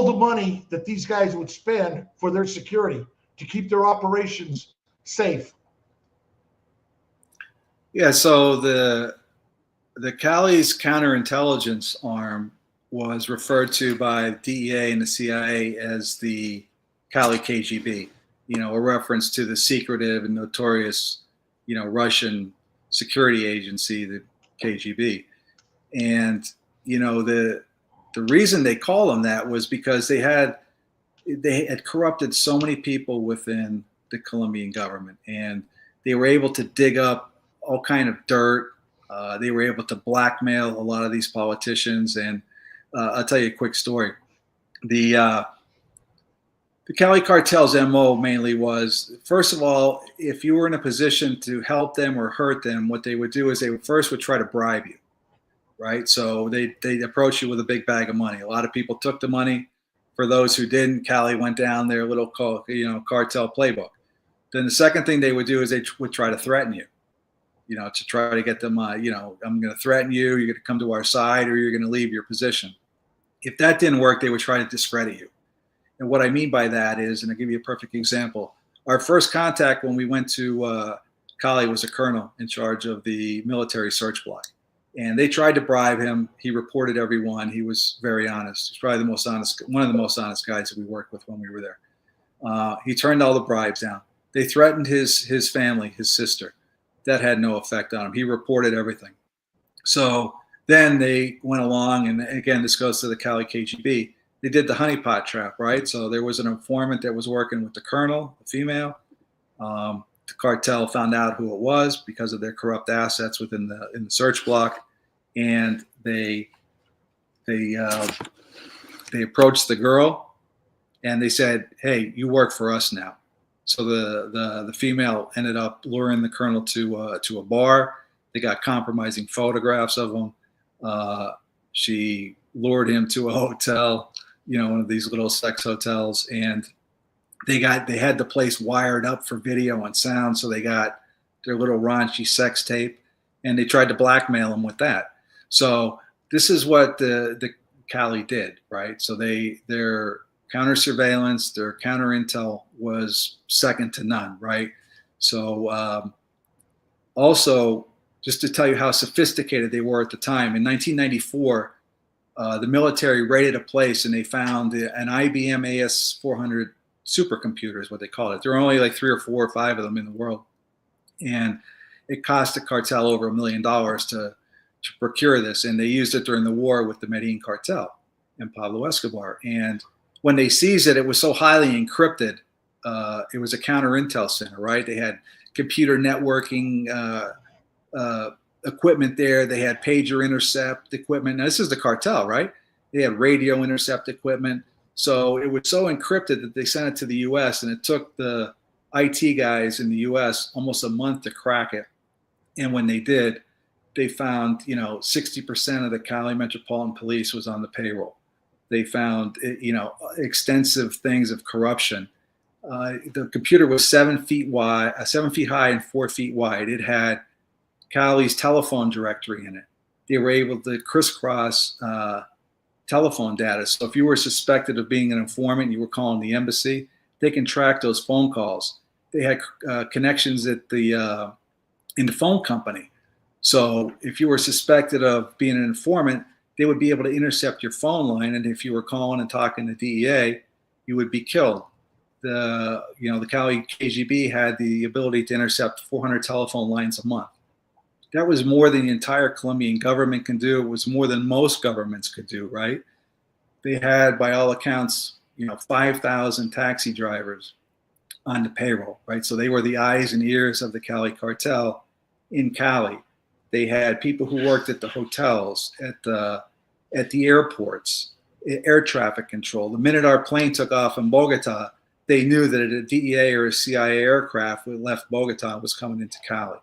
the money that these guys would spend for their security to keep their operations safe. Yeah, so the Cali's counterintelligence arm was referred to by DEA and the CIA as the Cali KGB, you know, a reference to the secretive and notorious, you know, Russian security agency, the KGB. And, you know, the reason they call them that was because they had corrupted so many people within the Colombian government, and they were able to dig up all kind of dirt. They were able to blackmail a lot of these politicians. And I'll tell you a quick story. The Cali Cartel's MO mainly was, first of all, if you were in a position to help them or hurt them, what they would do is they would try to bribe you, right? So they'd approach you with a big bag of money. A lot of people took the money. For those who didn't, Cali went down their little cartel playbook. Then the second thing they would do is they would try to threaten you, you know, to try to get them, I'm going to threaten you, you're going to come to our side, or you're going to leave your position. If that didn't work, they would try to discredit you. And what I mean by that is, and I'll give you a perfect example. Our first contact when we went to Cali was a colonel in charge of the military search block. And they tried to bribe him. He reported everyone. He was very honest. He's probably one of the most honest guys that we worked with when we were there. He turned all the bribes down. They threatened his family, his sister. That had no effect on him. He reported everything. So then they went along, and again, this goes to the Cali KGB. They did the honeypot trap, right? So there was an informant that was working with the colonel, the female. The cartel found out who it was because of their corrupt assets within the search block, and they approached the girl, and they said, "Hey, you work for us now." So the female ended up luring the colonel to a bar. They got compromising photographs of him. She lured him to a hotel, you know, one of these little sex hotels, and they had the place wired up for video and sound. So they got their little raunchy sex tape, and they tried to blackmail him with that. So this is what the Cali did, right? So their counter surveillance, their counter intel was second to none, right? So also, just to tell you how sophisticated they were at the time, in 1994, the military raided a place and they found an IBM AS400 supercomputer is what they call it. There are only like 3 or 4 or 5 of them in the world. And it cost the cartel over $1 million to procure this. And they used it during the war with the Medellin cartel and Pablo Escobar. And when they seized it, it was so highly encrypted it was a counter intel center, right? They had computer networking equipment there. They had pager intercept equipment. Now, this is the cartel, right? They had radio intercept equipment. So it was so encrypted that they sent it to the U.S. and it took the IT guys in the U.S. almost a month to crack it. And when they did, they found, 60% of the Cali Metropolitan Police was on the payroll. They found, extensive things of corruption. The computer was 7 feet high and 4 feet wide. It had Cali's telephone directory in it. They were able to crisscross telephone data. So if you were suspected of being an informant, you were calling the embassy, they can track those phone calls. They had connections at in the phone company. So if you were suspected of being an informant, they would be able to intercept your phone line. And if you were calling and talking to DEA, you would be killed. The Cali KGB had the ability to intercept 400 telephone lines a month. That was more than the entire Colombian government can do. It was more than most governments could do, right? They had, by all accounts, 5,000 taxi drivers on the payroll, right? So they were the eyes and ears of the Cali Cartel in Cali. They had people who worked at the hotels, at the airports, air traffic control. The minute our plane took off in Bogota, they knew that a DEA or a CIA aircraft that left Bogota was coming into Cali.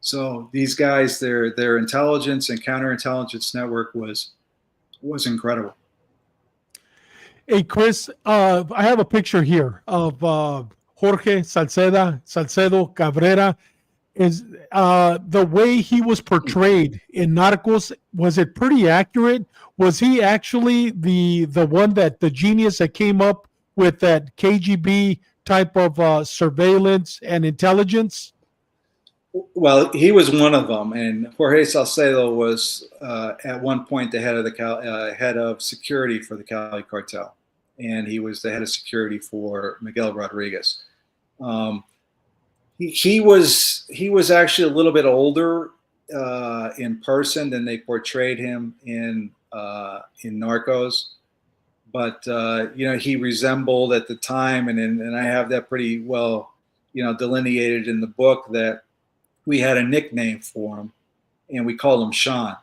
So these guys, their intelligence and counterintelligence network was incredible. Hey, Chris, I have a picture here of Jorge Salcedo Cabrera. Is the way he was portrayed in Narcos, was it pretty accurate? Was he actually the one, that the genius that came up with that KGB type of surveillance and intelligence? Well, he was one of them, and Jorge Salcedo was at one point the head of head of security for the Cali Cartel, and he was the head of security for Miguel Rodriguez. He was actually a little bit older in person than they portrayed him in Narcos, but he resembled at the time, and I have that pretty well delineated in the book, that we had a nickname for him, and we called him Sean.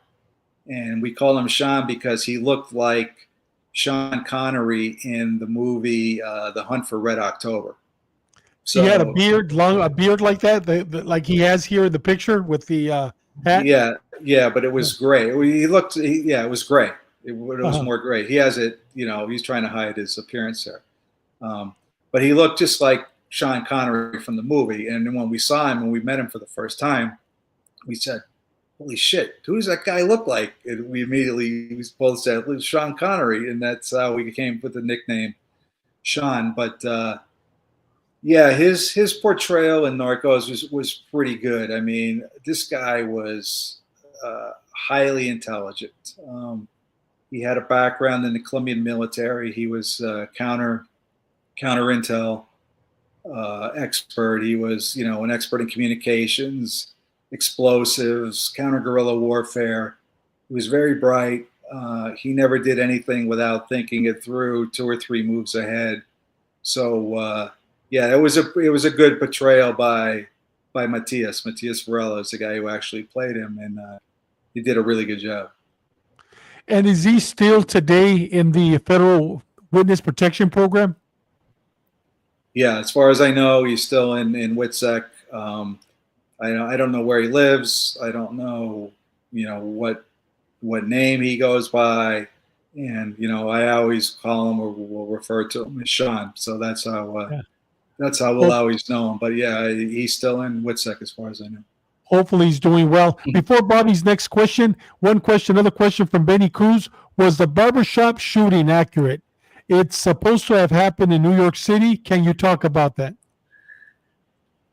And we called him Sean because he looked like Sean Connery in the movie The Hunt for Red October. So he had a beard like that, like he has here in the picture with the hat. Yeah, but it was gray. It was gray. It was more gray. He has it, he's trying to hide his appearance there. But he looked just like Sean Connery from the movie. And then when we met him for the first time, we said, holy shit, who does that guy look like? And we both said, it was Sean Connery. And that's how we came with the nickname Sean. But his portrayal in Narcos was pretty good. I mean, this guy was highly intelligent. He had a background in the Colombian military. He was counter intel expert. He was, an expert in communications, explosives, counter guerrilla warfare. He was very bright. He never did anything without thinking it through 2 or 3 moves ahead. So it was a good portrayal by Matias Varela, is the guy who actually played him, and he did a really good job. And is he still today in the Federal Witness Protection Program? Yeah, as far as I know, he's still in WITSEC. I don't know where he lives. I don't know, what name he goes by, and I always call him, or will refer to him as Sean. So that's how we'll always know him. But yeah, he's still in WITSEC as far as I know. Hopefully he's doing well. Before Bobby's next question, another question from Benny Cruz: was the barbershop shooting accurate? It's supposed to have happened in New York City. Can you talk about that?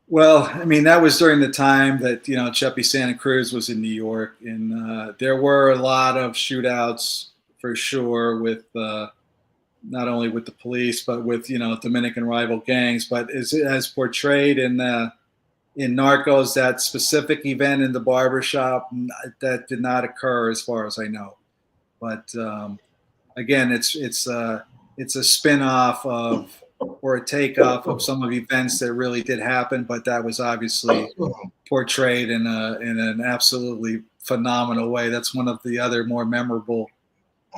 Well, I mean, that was during the time that, Cheppy Santa Cruz was in New York, and there were a lot of shootouts for sure with not only with the police, but with, Dominican rival gangs. But as portrayed in Narcos, that specific event in the barbershop, that did not occur as far as I know. But again, it's a spin-off of or a takeoff of some of the events that really did happen, but that was obviously portrayed in an absolutely phenomenal way. That's one of the other more memorable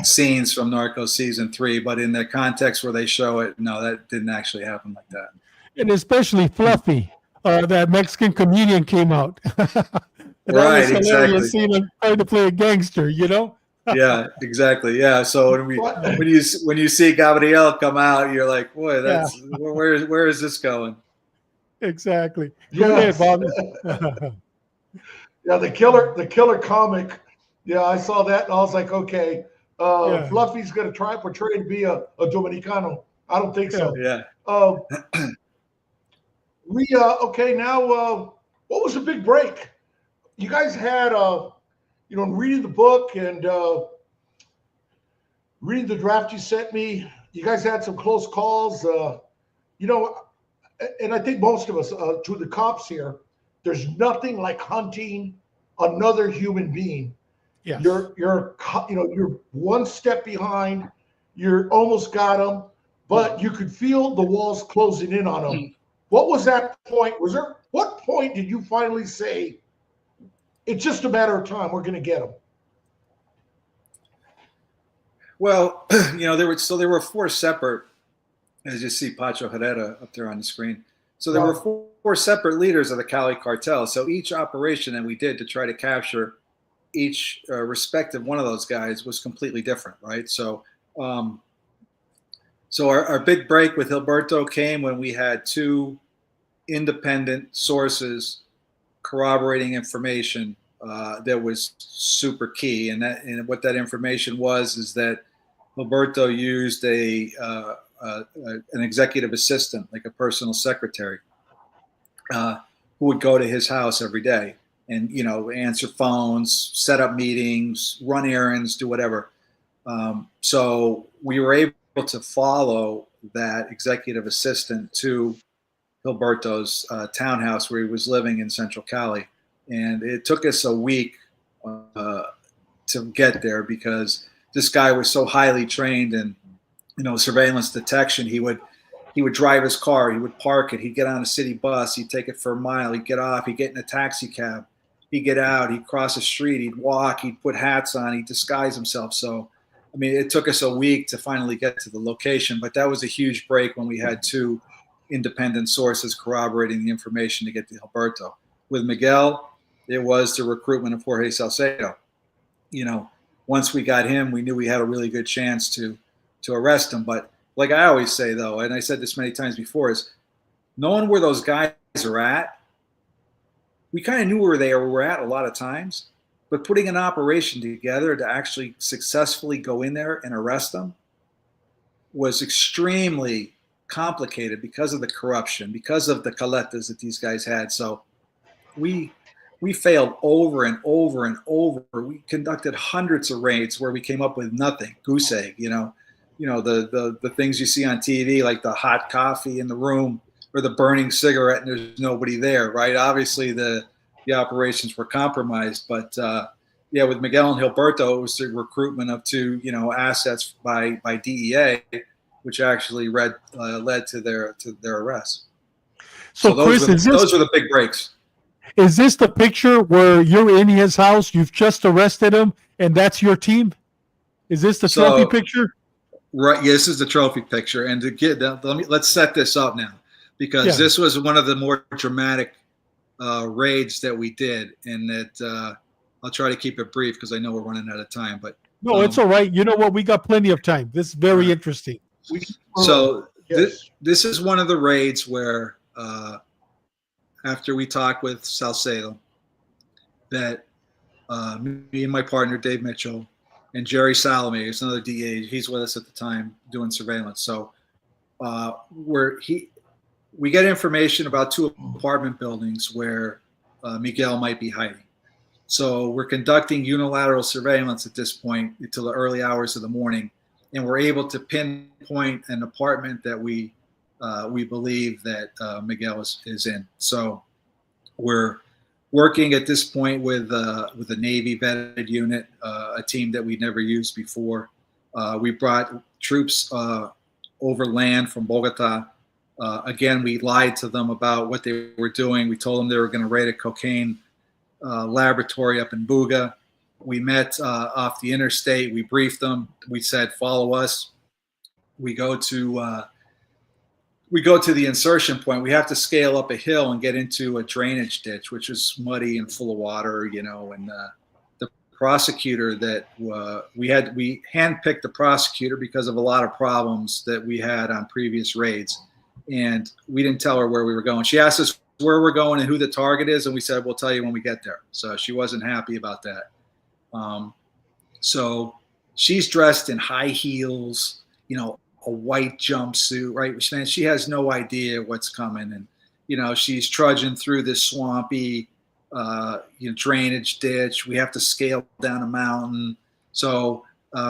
scenes from Narcos season 3, but in the context where they show it, no, that didn't actually happen like that. And especially Fluffy, that Mexican comedian came out. That Right, was hilarious, exactly. seeing him trying to play a gangster, you know? Yeah, exactly. Yeah. So when you see Gabriel come out, you're like, boy, that's where is this going? Exactly. Go ahead, Bobby. Yeah, the killer comic. Yeah, I saw that and I was like, okay, Yeah. Fluffy's gonna try to portray to be a Dominicano. I don't think so. Yeah. Okay, now what was the big break? You guys had reading the book and reading the draft you sent me, you guys had some close calls. And I think most of us, to the cops here, there's nothing like hunting another human being. Yes. You're one step behind. You're almost got them, but you could feel the walls closing in on them. What was that point? What point did you finally say, it's just a matter of time, we're going to get them? Well, there were 4 separate, as you see Pacho Herrera up there on the screen. So there were 4 separate leaders of the Cali Cartel. So each operation that we did to try to capture each respective one of those guys was completely different, right? So our big break with Gilberto came when we had 2 independent sources corroborating information that was super key. And what that information is that Gilberto used an executive assistant, like a personal secretary, who would go to his house every day and, answer phones, set up meetings, run errands, do whatever. So we were able to follow that executive assistant to Gilberto's townhouse where he was living in Central Cali. And it took us a week to get there because this guy was so highly trained in, surveillance detection. He would drive his car, he would park it, he'd get on a city bus, he'd take it for a mile, he'd get off, he'd get in a taxi cab, he'd get out, he'd cross the street, he'd walk, he'd put hats on, he'd disguise himself. So, it took us a week to finally get to the location, but that was a huge break when we had 2 independent sources corroborating the information to get to Gilberto. With Miguel, it was the recruitment of Jorge Salcedo. Once we got him, we knew we had a really good chance to arrest him. But like I always say, though, and I said this many times before, is knowing where those guys are at, we kind of knew where they were at a lot of times, but putting an operation together to actually successfully go in there and arrest them was extremely complicated because of the corruption, because of the caletas that these guys had. So we failed over and over and over. We conducted hundreds of raids where we came up with nothing. Goose egg, the things you see on TV, like the hot coffee in the room or the burning cigarette and there's nobody there, right? Obviously the operations were compromised, but with Miguel and Gilberto, it was the recruitment of 2, assets by DEA, which actually led to their arrest. So those were the big breaks. Is this the picture where you're in his house, you've just arrested him, and that's your team? Is this the trophy picture? Right. Yeah, this is the trophy picture. And to get that, let's set this up now, because this was one of the more dramatic raids that we did, and that I'll try to keep it brief because I know we're running out of time. But no, it's all right. You know what? We got plenty of time. This is very interesting. So this is one of the raids where after we talked with Salcedo, that me and my partner Dave Mitchell and Jerry Salome, who's another DA, he's with us at the time doing surveillance. So we get information about 2 apartment buildings where Miguel might be hiding. So we're conducting unilateral surveillance at this point until the early hours of the morning, and we're able to pinpoint an apartment that we believe that Miguel is in. So we're working at this point with a Navy vetted unit, a team that we'd never used before. We brought troops over land from Bogota Again, we lied to them about what they were doing. We told them they were going to raid a cocaine laboratory up in Buga. We met off the interstate. We briefed them. We said, follow us. We go to the insertion point. We have to scale up a hill and get into a drainage ditch, which is muddy and full of water, you know. And the prosecutor that we handpicked the prosecutor because of a lot of problems that we had on previous raids, and we didn't tell her where we were going. She asked us where we're going and who the target is, and we said we'll tell you when we get there. So she wasn't happy about that. So she's dressed in high heels, you know, a white jumpsuit, right? Man, she has no idea what's coming. And, you know, she's trudging through this swampy, drainage ditch. We have to scale down a mountain. So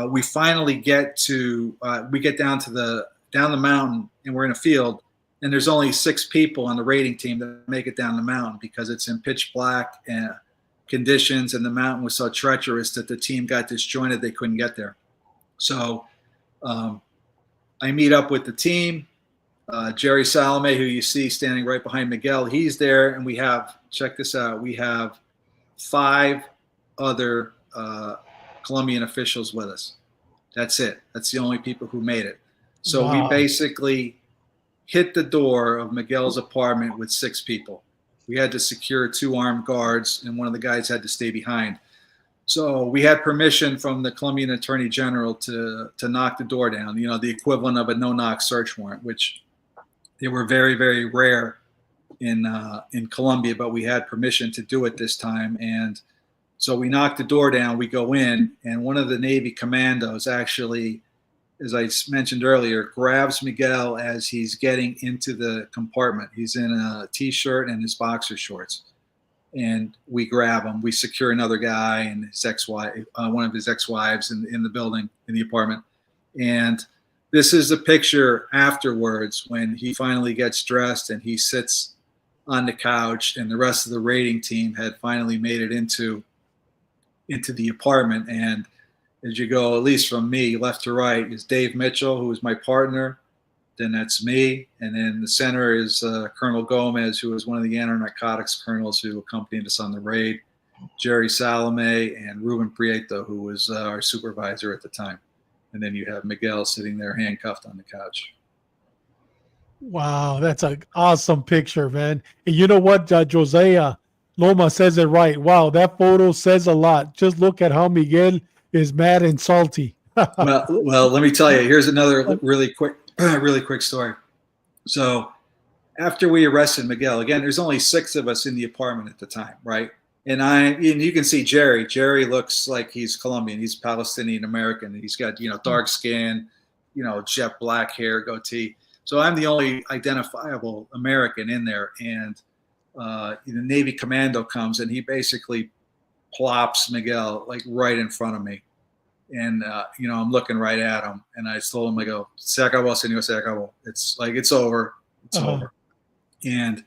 we finally get down the mountain, and we're in a field, and there's only 6 people on the raiding team that make it down the mountain because it's in pitch black conditions, and the mountain was so treacherous that the team got disjointed. They couldn't get there. So I meet up with the team. Jerry Salome, who you see standing right behind Miguel, he's there, and we have, check this out, we have 5 other Colombian officials with us. That's it. That's the only people who made it. So wow. We basically hit the door of Miguel's apartment with 6 people. We had to secure 2 armed guards, and one of the guys had to stay behind. So we had permission from the Colombian Attorney General to knock the door down, you know, the equivalent of a no-knock search warrant, which they were very, very rare in Colombia, but we had permission to do it this time. And so we knocked the door down, we go in, and one of the Navy commandos actually, as I mentioned earlier, grabs Miguel as he's getting into the compartment. He's in a T-shirt and his boxer shorts. And we grab him. We secure another guy and his ex-wife, one of his ex-wives in the building, in the apartment. And this is a picture afterwards when he finally gets dressed and he sits on the couch, and the rest of the raiding team had finally made it into the apartment. And as you go, at least from me, left to right, is Dave Mitchell, who is my partner. Then that's me. And then the center is Colonel Gomez, who was one of the anti-narcotics colonels who accompanied us on the raid, Jerry Salome, and Ruben Prieto, who was our supervisor at the time. And then you have Miguel sitting there handcuffed on the couch. Wow, that's an awesome picture, man. And you know what? Jose Loma says it right. Wow, that photo says a lot. Just look at how Miguel is mad and salty. well, let me tell you, here's another really quick story. So after we arrested Miguel, again, there's only 6 of us in the apartment at the time, right? And you can see Jerry. Jerry looks like he's Colombian. He's Palestinian American. He's got, dark skin, jet black hair, goatee. So I'm the only identifiable American in there. And the Navy commando comes, and he basically plops Miguel like right in front of me. And, I'm looking right at him, and I told him, I go, se acabó, señor, se acabó. It's like, it's over. It's over. And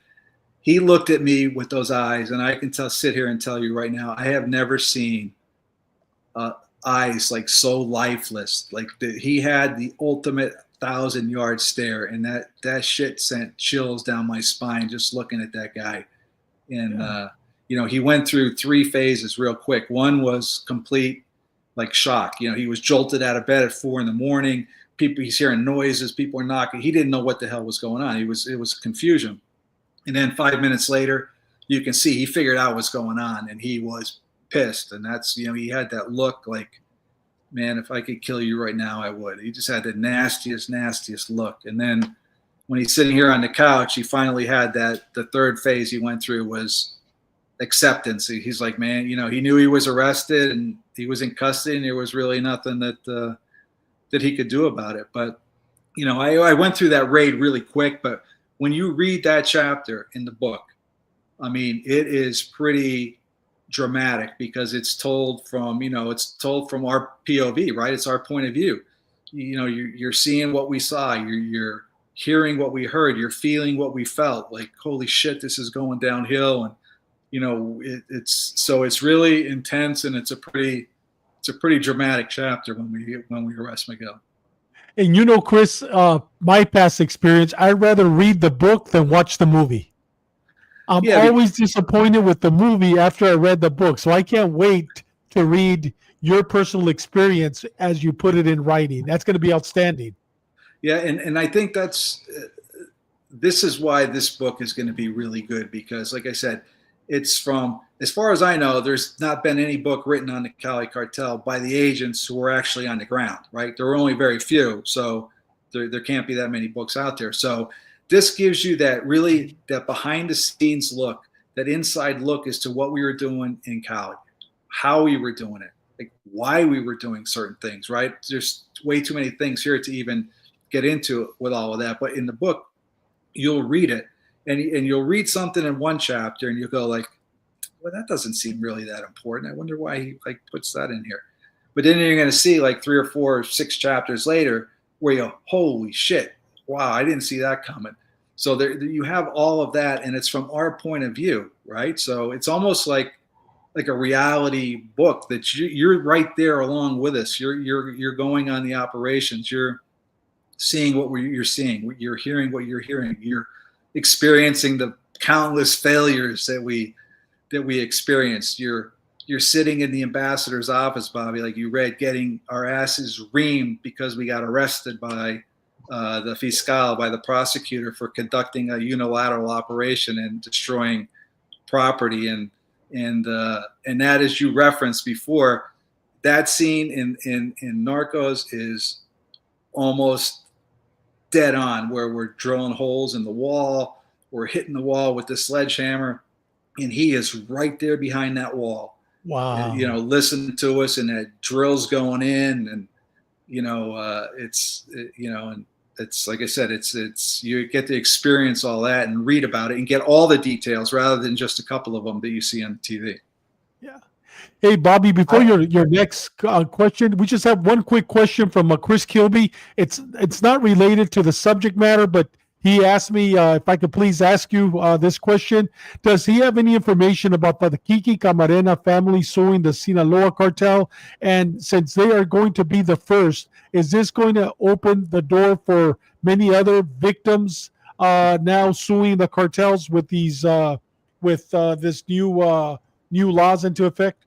he looked at me with those eyes, and I can sit here and tell you right now, I have never seen eyes like so lifeless. Like he had the ultimate 1,000-yard stare, and that shit sent chills down my spine just looking at that guy. And, he went through 3 phases real quick. One was complete, shock. He was jolted out of bed at 4 a.m. He's hearing noises. People are knocking. He didn't know what the hell was going on. It was confusion. And then 5 minutes later, you can see he figured out what's going on, and he was pissed. And that's, he had that look like, man, if I could kill you right now, I would. He just had the nastiest look. And then when he's sitting here on the couch, he finally had the 3rd phase he went through was acceptance. He's like, man, he knew he was arrested and he was in custody, and there was really nothing that he could do about it. But, I went through that raid really quick, but when you read that chapter in the book, I mean, it is pretty dramatic because it's told from, our POV, right? It's our point of view. You're seeing what we saw, you're hearing what we heard, you're feeling what we felt, like, holy shit, this is going downhill. And, it's really intense, and it's a pretty dramatic chapter when we arrest Miguel. And you know, Chris, my past experience, I'd rather read the book than watch the movie. I'm Yeah, always disappointed with the movie after I read the book. So I can't wait to read your personal experience as you put it in writing. That's going to be outstanding. yeah, and I think this is why this book is going to be really good because, like I said, it's from, as far as I know, there's not been any book written on the Cali Cartel by the agents who were actually on the ground, right? There were only very few, so there can't be that many books out there. So this gives you that behind the scenes look, that inside look as to what we were doing in Cali, how we were doing it, like why we were doing certain things, right? There's way too many things here to even get into with all of that. But in the book, you'll read it and you'll read something in one chapter and you'll go like, well, that doesn't seem really that important. I wonder why he like puts that in here. But then you're going to see like 3 or 4 or 6 chapters later where you go, holy shit, wow, I didn't see that coming. So there you have all of that, and it's from our point of view, right? So it's almost like a reality book that you're right there along with us. You're going on the operations. You're seeing what you're seeing. You're hearing what you're hearing. You're experiencing the countless failures that we experienced. You're sitting in the ambassador's office, Bobby, like you read, getting our asses reamed because we got arrested by the fiscal, by the prosecutor, for conducting a unilateral operation and destroying property. And that, as you referenced before, that scene in Narcos is almost dead on, where we're drilling holes in the wall, we're hitting the wall with the sledgehammer, and he is right there behind that wall. Wow. You know, listening to us, and that drill's going in, and and it's like I said, it's you get to experience all that and read about it and get all the details rather than just a couple of them that you see on TV. Yeah. Hey, Bobby, before your next question, we just have one quick question from Chris Kilby. It's not related to the subject matter, but he asked me if I could please ask you this question. Does he have any information about the Kiki Camarena family suing the Sinaloa cartel? And since they are going to be the first, is this going to open the door for many other victims now suing the cartels with these this new laws into effect?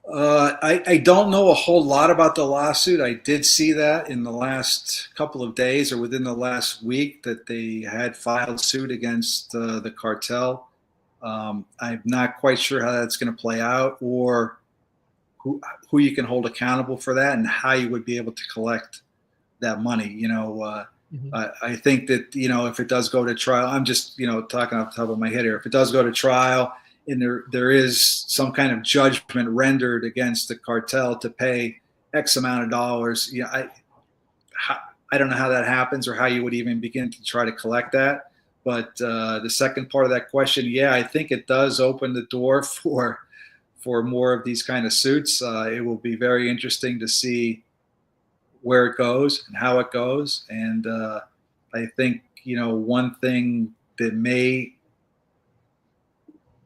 I don't know a whole lot about the lawsuit. I did see that in the last couple of days or within the last week that they had filed suit against the cartel. I'm not quite sure how that's going to play out, or who you can hold accountable for that, and how you would be able to collect that money. I think that, if it does go to trial, I'm just, talking off the top of my head here. If it does go to trial, and there is some kind of judgment rendered against the cartel to pay X amount of dollars, I don't know how that happens or how you would even begin to try to collect that. But the second part of that question, I think it does open the door for more of these kind of suits. It will be very interesting to see where it goes and how it goes. And I think, one thing that may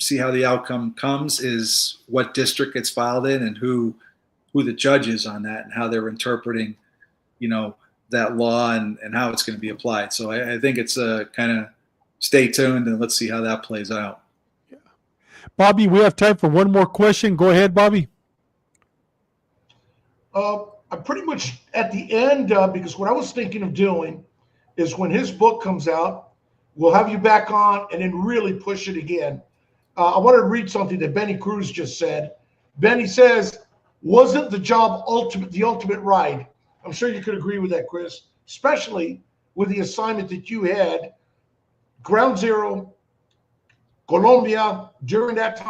see how the outcome comes is what district gets filed in and who the judge is on that and how they're interpreting, that law and how it's going to be applied. So I think it's a kind of stay tuned and let's see how that plays out. Yeah. Bobby, we have time for one more question. Go ahead, Bobby. I'm pretty much at the end because what I was thinking of doing is when his book comes out, we'll have you back on and then really push it again. I wanted to read something that Benny Cruz just said. Benny says, wasn't the job the ultimate ride? I'm sure you could agree with that, Chris, especially with the assignment that you had, Ground Zero, Colombia during that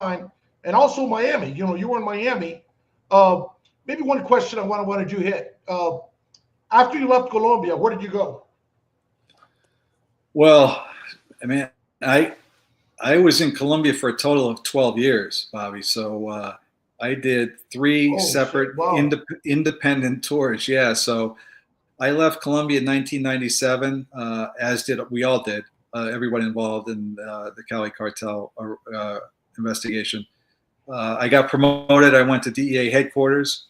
time, and also Miami. You were in Miami. Maybe one question I wanted you to hit. After you left Colombia, where did you go? Well, I mean, I was in Colombia for a total of 12 years, Bobby. So I did 3 separate independent tours. Yeah. So I left Colombia in 1997, as did we all did, everyone involved in the Cali Cartel investigation. I got promoted. I went to DEA headquarters.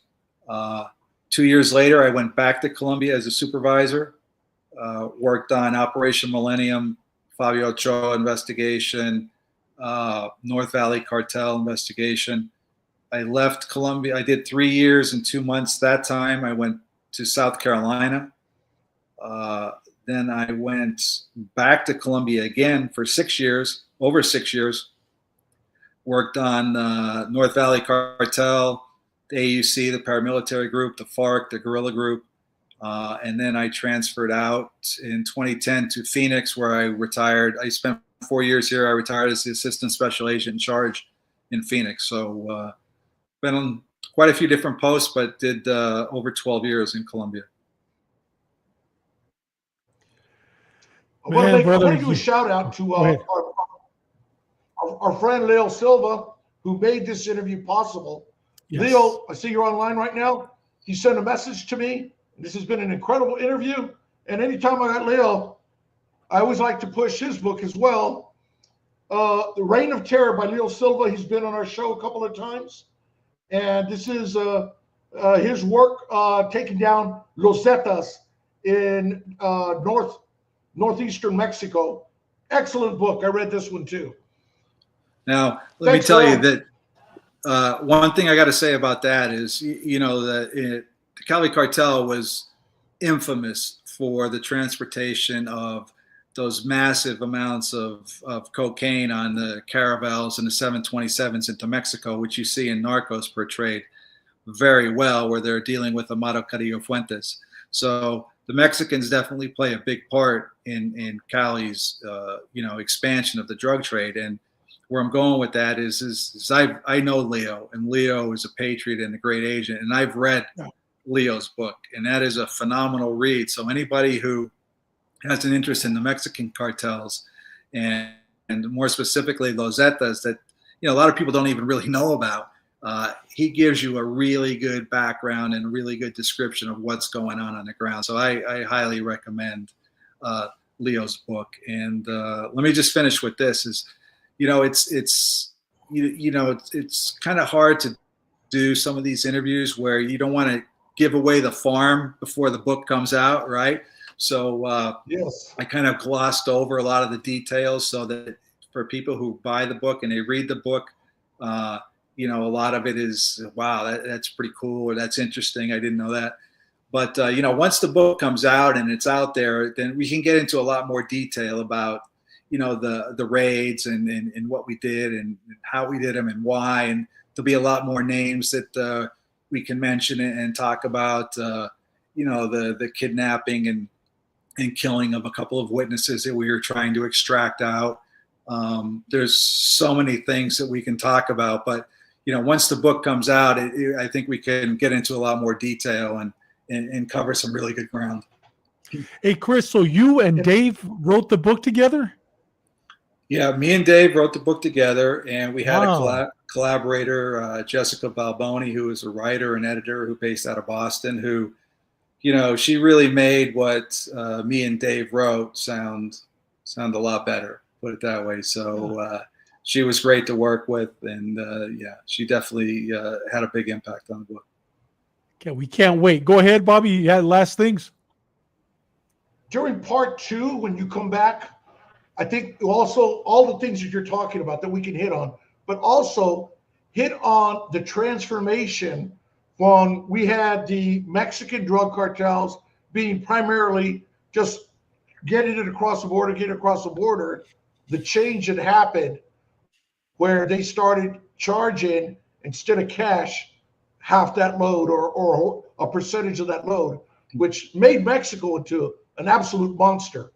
2 years later, I went back to Colombia as a supervisor, worked on Operation Millennium, Fabio Ochoa investigation, North Valley Cartel investigation. I left Colombia. I did 3 years and 2 months that time. I went to South Carolina. Then I went back to Colombia again for 6 years, over 6 years. Worked on North Valley Cartel, the AUC, the paramilitary group, the FARC, the guerrilla group. And then I transferred out in 2010 to Phoenix, where I retired. I spent 4 years here. I retired as the assistant special agent in charge in Phoenix. So been on quite a few different posts, but did over 12 years in Colombia. I want Man, to brother, do a shout out to Go ahead. our friend Leo Silva, who made this interview possible. Yes. Leo, I see you're online right now. He sent a message to me. This has been an incredible interview. And anytime I got Leo, I always like to push his book as well. The Reign of Terror by Leo Silva. He's been on our show a couple of times. And this is his work taking down Los Zetas in northeastern Mexico. Excellent book. I read this one too. Now, let me tell you that one thing I got to say about that is, the Cali Cartel was infamous for the transportation of those massive amounts of cocaine on the caravels and the 727s into Mexico, which you see in Narcos portrayed very well, where they're dealing with Amado Carrillo Fuentes. So the Mexicans definitely play a big part in Cali's, expansion of the drug trade. And where I'm going with that is I know Leo, and Leo is a patriot and a great agent, and I've read Leo's book, and that is a phenomenal read. So anybody who has an interest in the Mexican cartels and more specifically Los Zetas that a lot of people don't even really know about, he gives you a really good background and a really good description of what's going on the ground. So I highly recommend Leo's book. And let me just finish with this: is it's kind of hard to do some of these interviews where you don't want to give away the farm before the book comes out, right? So yes, I kind of glossed over a lot of the details so that for people who buy the book and they read the book, a lot of it is, wow, that's pretty cool, or that's interesting, I didn't know that. But once the book comes out and it's out there, then we can get into a lot more detail about the raids and what we did and how we did them and why, and there'll be a lot more names that we can mention and talk about, the kidnapping and killing of a couple of witnesses that we were trying to extract out. There's so many things that we can talk about, but once the book comes out, I think we can get into a lot more detail and cover some really good ground. Hey, Chris, so you and Dave wrote the book together? Yeah, me and Dave wrote the book together, and we had a collaborator, Jessica Balboni, who is a writer and editor who based out of Boston, who, she really made what me and Dave wrote sound a lot better, put it that way. So she was great to work with, and she definitely had a big impact on the book. Okay, we can't wait. Go ahead, Bobby. You had last things? During part 2, when you come back, I think also all the things that you're talking about that we can hit on, but also hit on the transformation when we had the Mexican drug cartels being primarily just getting it across the border, the change that happened where they started charging, instead of cash, half that load or a percentage of that load, which made Mexico into an absolute monster.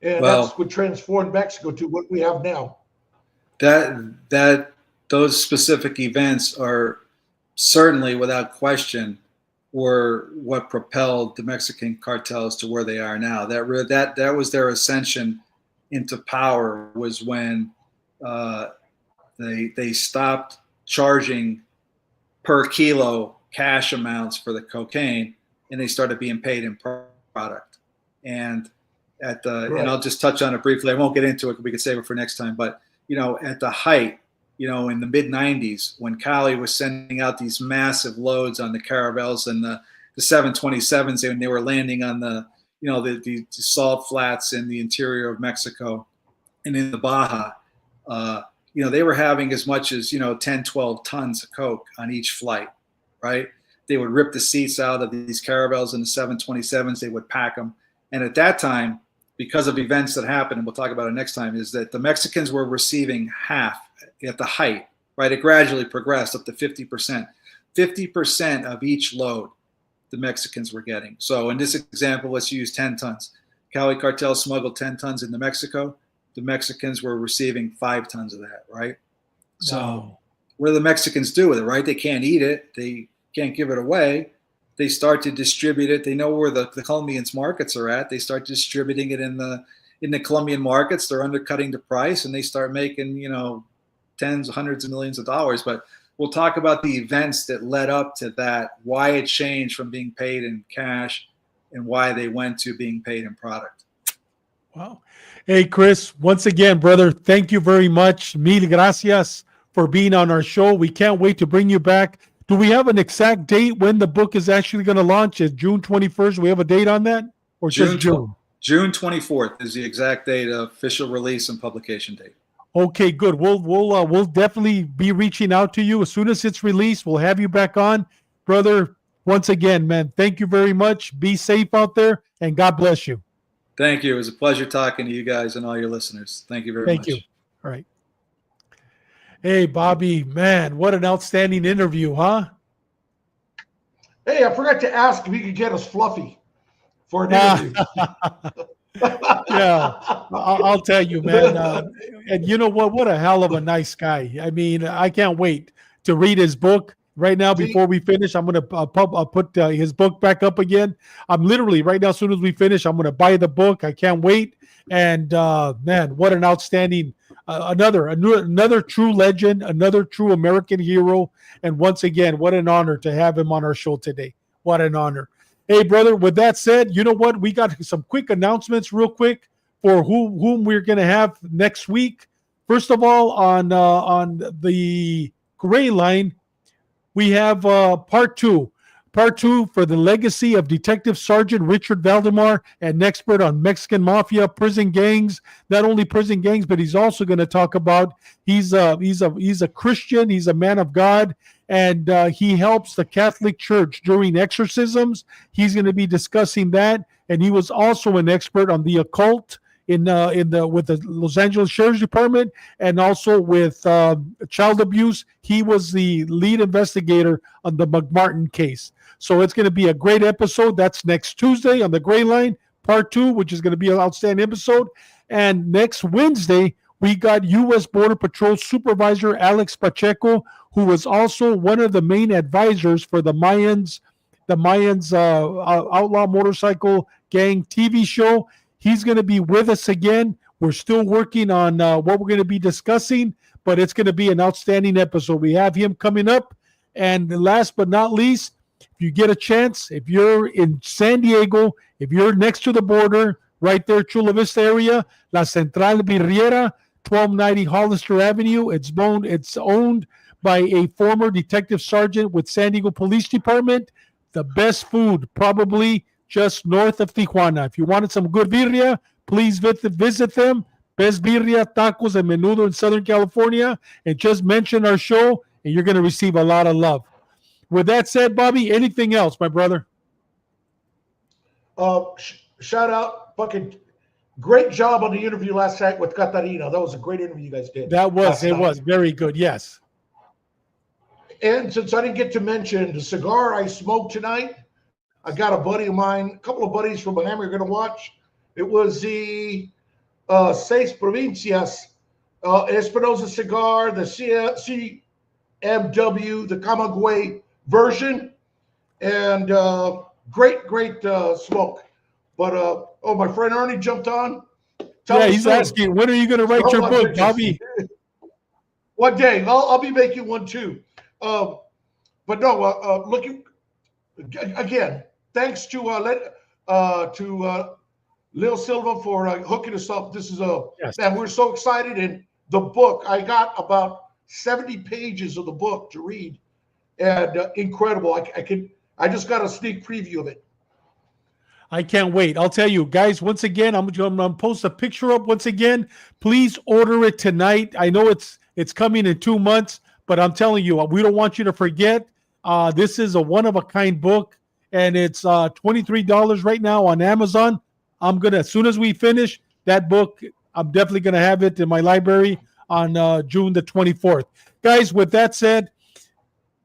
And that's what transformed Mexico to what we have now. Those specific events are certainly, without question, were what propelled the Mexican cartels to where they are now. That was their ascension into power, was when they stopped charging per kilo cash amounts for the cocaine, and they started being paid in product. And and I'll just touch on it briefly. I won't get into it. We could save it for next time. But at the height, in the mid 90s, when Cali was sending out these massive loads on the caravels and the 727s, and they were landing on the salt flats in the interior of Mexico and in the Baja. They were having as much as 10, 12 tons of coke on each flight, right? They would rip the seats out of these caravels in the 727s. They would pack them, and at that time, because of events that happened, and we'll talk about it next time, is that the Mexicans were receiving half at the height, right? It gradually progressed up to 50%. 50% of each load the Mexicans were getting. So in this example, let's use 10 tons. Cali Cartel smuggled 10 tons into Mexico. The Mexicans were receiving 5 tons of that, right? So Wow. what do the Mexicans do with it, right? They can't eat it. They can't give it away. They start to distribute it. They know where the Colombians markets are at. They start distributing it in the Colombian markets. They're undercutting the price, and they start making, tens, hundreds of millions of dollars. But we'll talk about the events that led up to that, why it changed from being paid in cash and why they went to being paid in product. Wow. Hey, Chris, once again, brother, thank you very much. Mil gracias for being on our show. We can't wait to bring you back. Do we have an exact date when the book is actually going to launch? Is June 21st? Do we have a date on that? Or just June? June 24th is the exact date of official release and publication date. Okay, good. We'll definitely be reaching out to you as soon as it's released. We'll have you back on, brother. Once again, man, thank you very much. Be safe out there, and God bless you. Thank you. It was a pleasure talking to you guys and all your listeners. Thank you very much. Thank you. All right. Hey, Bobby, man, what an outstanding interview, huh? Hey, I forgot to ask if you could get us Fluffy for an interview. Yeah, I'll tell you, man. And you know what? What a hell of a nice guy. I mean, I can't wait to read his book. Right now, before we finish, I'm going to I'll put his book back up again. I'm literally right now, as soon as we finish, I'm going to buy the book. I can't wait. And man, what an outstanding, another true legend, another true American hero. And once again, what an honor to have him on our show today. What an honor. Hey, brother, with that said, you know what? We got some quick announcements real quick for whom we're going to have next week. First of all, on the Gray Line, we have part two for the legacy of Detective Sergeant Richard Valdemar, an expert on Mexican mafia, prison gangs. Not only prison gangs, but he's also going to talk about he's a Christian, he's a man of God, and he helps the Catholic Church during exorcisms. He's going to be discussing that, and he was also an expert on the occult with the Los Angeles Sheriff's Department, and also with child abuse. He was the lead investigator on the McMartin case. So it's going to be a great episode. That's next Tuesday on the Gray Line, part 2, which is going to be an outstanding episode. And next Wednesday, we got U.S. Border Patrol Supervisor Alex Pacheco, who was also one of the main advisors for the Mayans outlaw motorcycle gang TV show. He's going to be with us again. We're still working on what we're going to be discussing, but it's going to be an outstanding episode. We have him coming up. And last but not least, if you get a chance, if you're in San Diego, if you're next to the border, right there, Chula Vista area, La Central Birriera, 1290 Hollister Avenue. It's owned by a former detective sergeant with San Diego Police Department. The best food, probably just north of Tijuana. If you wanted some good birria, please visit them. Best birria, tacos, and menudo in Southern California. And just mention our show, and you're going to receive a lot of love. With that said, Bobby, anything else, my brother? Shout out, fucking great job on the interview last night with Catarina. That was a great interview you guys did. Was very good, yes. And since I didn't get to mention the cigar I smoked tonight, I got a buddy of mine, a couple of buddies from Miami are going to watch. It was the Seis Provincias Espinosa cigar, the CMW, the Camagüey version, and great smoke. But my friend Ernie jumped on. He's asking, when are you going to write your book, Bobby? One day. I'll be making one too. But no, looking again. Thanks to Lil Silva for hooking us up. This is man, we're so excited. And the book, I got about 70 pages of the book to read, and incredible. I can I just got a sneak preview of it. I can't wait. I'll tell you guys, once again, I'm going to post a picture up once again. Please order it tonight. I know it's coming in 2 months, but I'm telling you, we don't want you to forget. This is a one-of-a-kind book, and it's $23 right now on Amazon. As soon as we finish that book, I'm definitely going to have it in my library on June the 24th. Guys, with that said,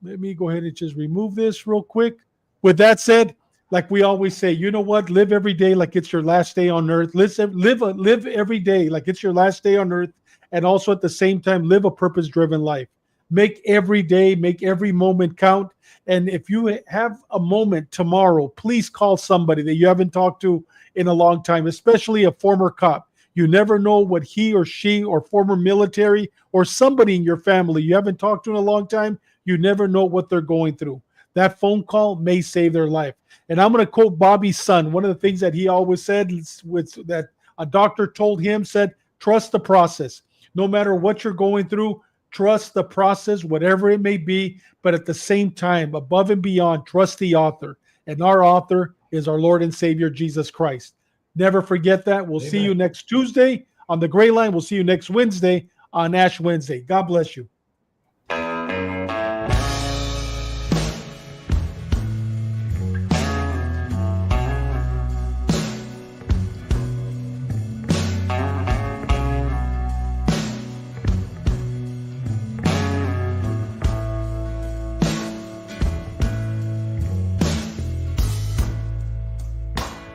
let me go ahead and just remove this real quick. With that said, like we always say, you know what? Live every day like it's your last day on earth. Live every day like it's your last day on earth, and also at the same time, live a purpose-driven life. Make every day, make every moment count. And if you have a moment tomorrow, please call somebody that you haven't talked to in a long time, especially a former cop. You never know what he or she or former military or somebody in your family you haven't talked to in a long time, you never know what they're going through. That phone call may save their life. And I'm going to quote Bobby's son. One of the things that he always said that a doctor told him, said, trust the process. No matter what you're going through, trust the process, whatever it may be. But at the same time, above and beyond, trust the author. And our author is our Lord and Savior, Jesus Christ. Never forget that. We'll see you next Tuesday on the Gray Line. We'll see you next Wednesday on Ash Wednesday. God bless you.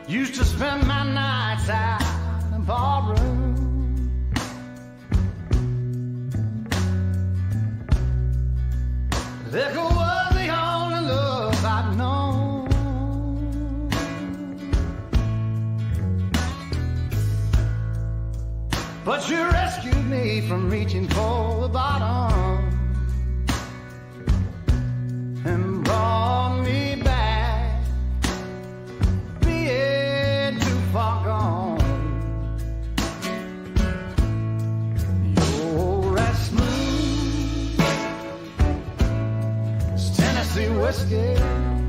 Used to spend my nights out in a barroom. Liquor was the only love I'd known. But you rescued me from reaching for the bottom and brought me back. Far gone. You're as smooth as Tennessee whiskey.